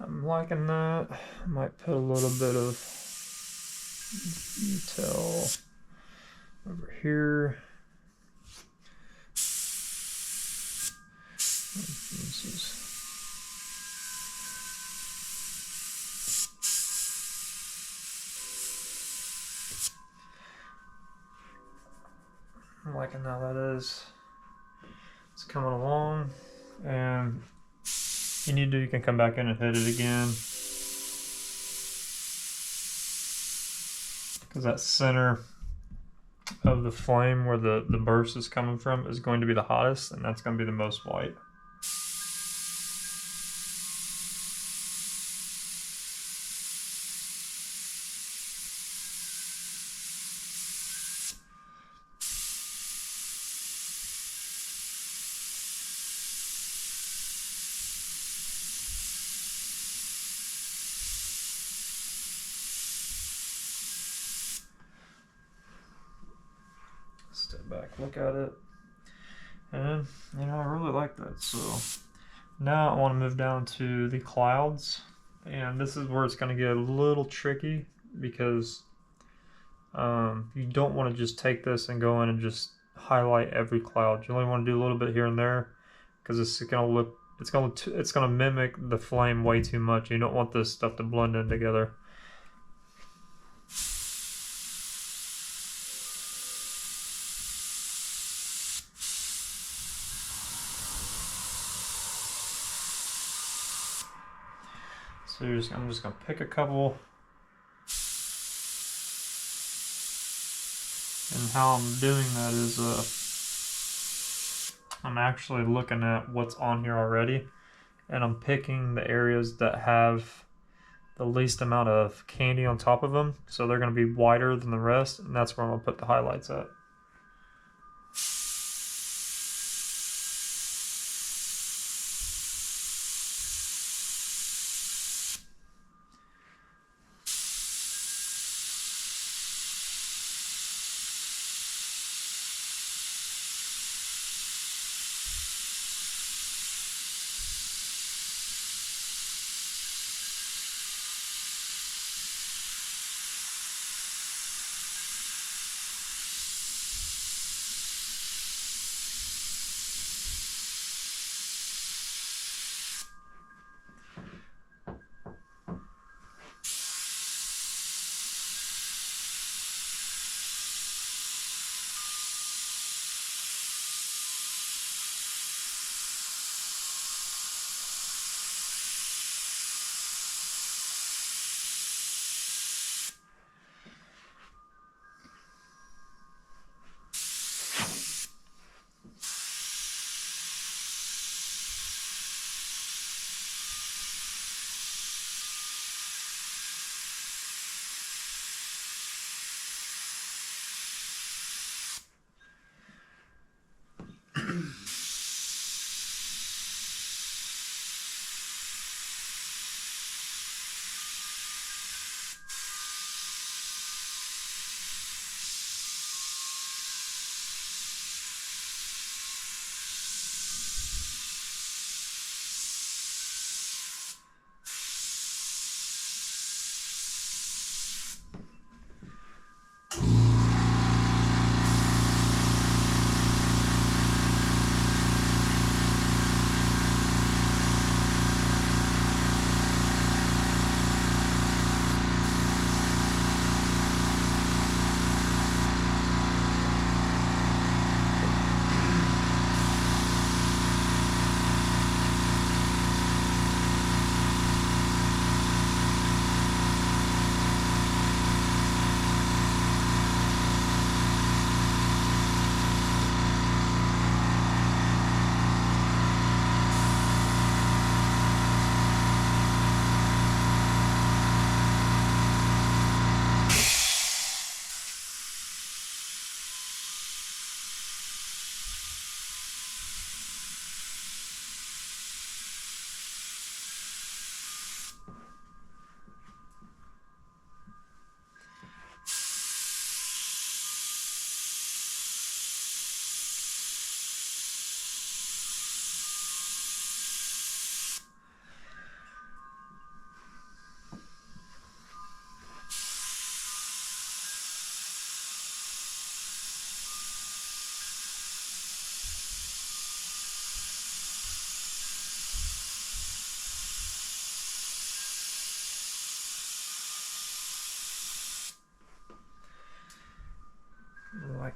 I'm liking that. I might put a little bit of detail over here. I'm liking how that is. It's coming along, and you need to, you can come back in and hit it again, because that center of the flame where the burst is coming from is going to be the hottest, and that's going to be the most white. Step back, look at it, and I really like that. So now I want to move down to the clouds, and this is where it's going to get a little tricky, because you don't want to just take this and go in and just highlight every cloud. You only want to do a little bit here and there, because it's going to look, it's going to mimic the flame way too much. You don't want this stuff to blend in together. So I'm just going to pick a couple. And how I'm doing that is I'm actually looking at what's on here already, and I'm picking the areas that have the least amount of candy on top of them, so they're going to be wider than the rest, and that's where I'm going to put the highlights at.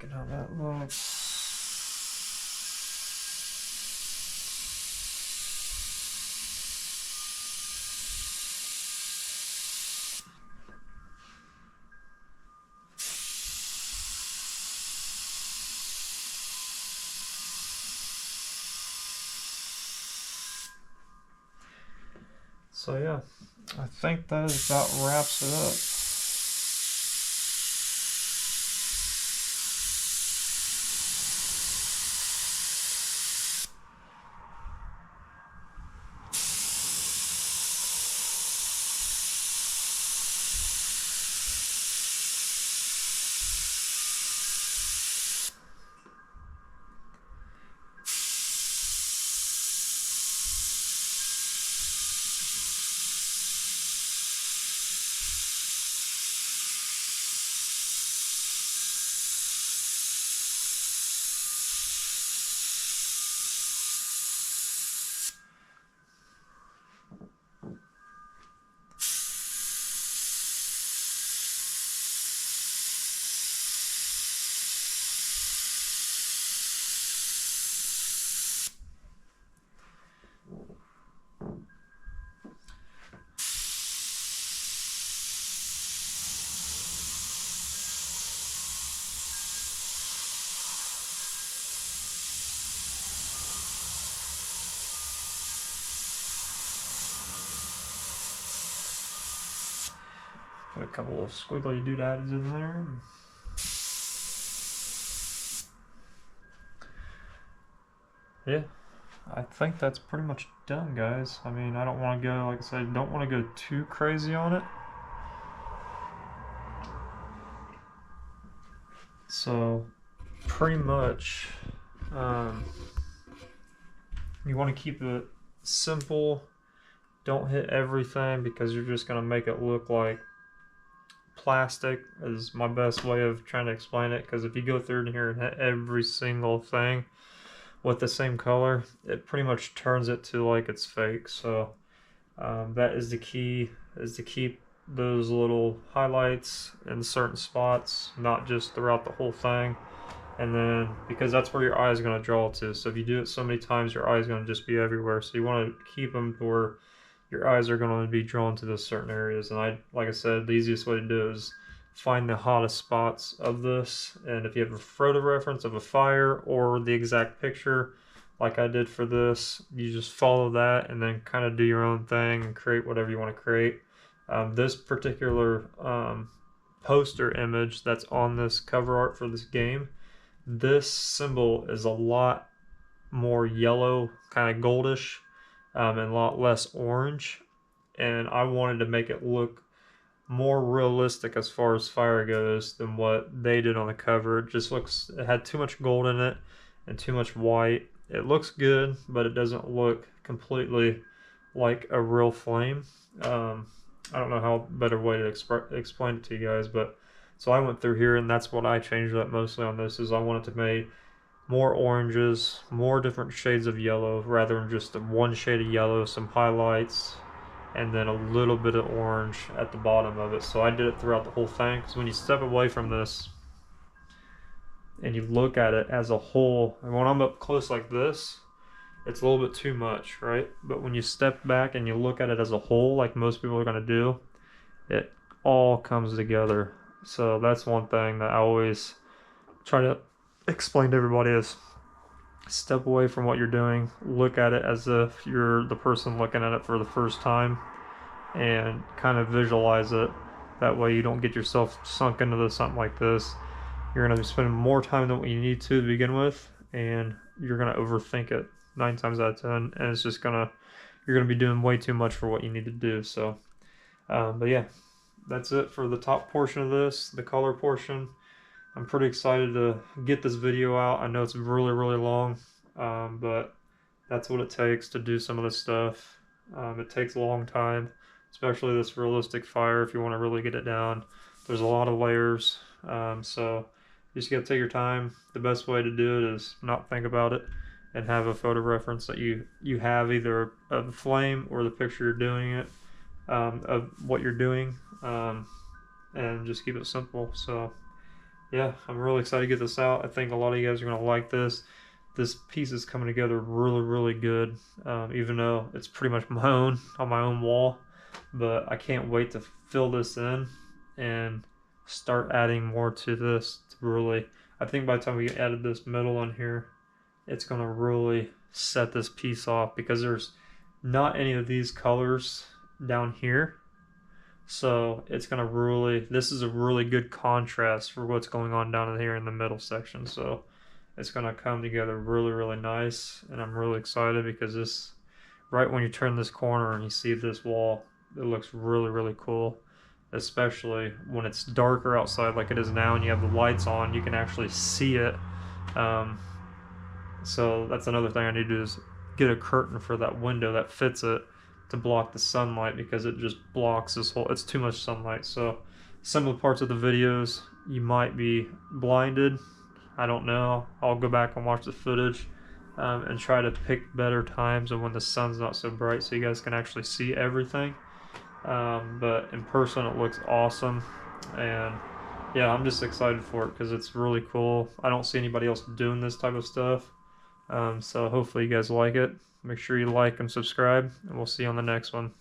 Look at how that looks. So yeah, I think that about wraps it up. Put a couple of squiggly doodads in there. Yeah, I think that's pretty much done, guys. I mean, I don't want to go, like I said, don't want to go too crazy on it. So, pretty much, you want to keep it simple. Don't hit everything because you're just going to make it look like plastic is my best way of trying to explain it, because if you go through here and hit every single thing with the same color, it pretty much turns it to like it's fake. So that is the key, is to keep those little highlights in certain spots, not just throughout the whole thing. And then, because that's where your eye is going to draw to, so if you do it so many times, your eye is going to just be everywhere. So you want to keep them to where your eyes are going to be drawn to those certain areas. And like I said, the easiest way to do it is find the hottest spots of this. And if you have a photo reference of a fire or the exact picture, like I did for this, you just follow that and then kind of do your own thing and create whatever you want to create. This particular poster image that's on this cover art for this game, this symbol is a lot more yellow, kind of goldish, and a lot less orange. And I wanted to make it look more realistic as far as fire goes than what they did on the cover. It just looks, it had too much gold in it and too much white. It looks good, but it doesn't look completely like a real flame. I don't know how better way to explain it to you guys, but so I went through here and that's what I changed up mostly on this, is I wanted to make more oranges, more different shades of yellow rather than just one shade of yellow, some highlights, and then a little bit of orange at the bottom of it. So I did it throughout the whole thing, because when you step away from this and you look at it as a whole, and when I'm up close like this, it's a little bit too much, right? But when you step back and you look at it as a whole, like most people are going to do, it all comes together. So that's one thing that I always try to explain to everybody is step away from what you're doing, look at it as if you're the person looking at it for the first time, and kind of visualize it. That way you don't get yourself sunk into something like this. You're going to be spending more time than what you need to begin with, and you're going to overthink it 9 times out of 10, and it's just going to, you're going to be doing way too much for what you need to do. So but yeah, that's it for the top portion of this, the color portion. I'm pretty excited to get this video out. I know it's really long, but that's what it takes to do some of this stuff. It takes a long time, especially this realistic fire if you want to really get it down. There's a lot of layers, so you just gotta take your time. The best way to do it is not think about it and have a photo reference that you have either of the flame or the picture you're doing it, of what you're doing, and just keep it simple. So yeah, I'm really excited to get this out. I think a lot of you guys are gonna like this. This piece is coming together really, really good. Even though it's pretty much my own on my own wall, but I can't wait to fill this in and start adding more to this. To really, I think by the time we added this middle on here, it's gonna really set this piece off because there's not any of these colors down here. So it's gonna really, this is a really good contrast for what's going on down here in the middle section. So it's gonna come together really, really nice, and I'm really excited because this, right when you turn this corner and you see this wall, it looks really, really cool. Especially when it's darker outside like it is now and you have the lights on, you can actually see it. Um, so that's another thing I need to do is get a curtain for that window that fits it to block the sunlight because it just blocks this whole, it's too much sunlight. So some of the parts of the videos you might be blinded. I don't know. I'll go back and watch the footage and try to pick better times and when the sun's not so bright so you guys can actually see everything. But in person it looks awesome, and yeah, I'm just excited for it because it's really cool. I don't see anybody else doing this type of stuff. So hopefully you guys like it. Make sure you like and subscribe, and we'll see you on the next one.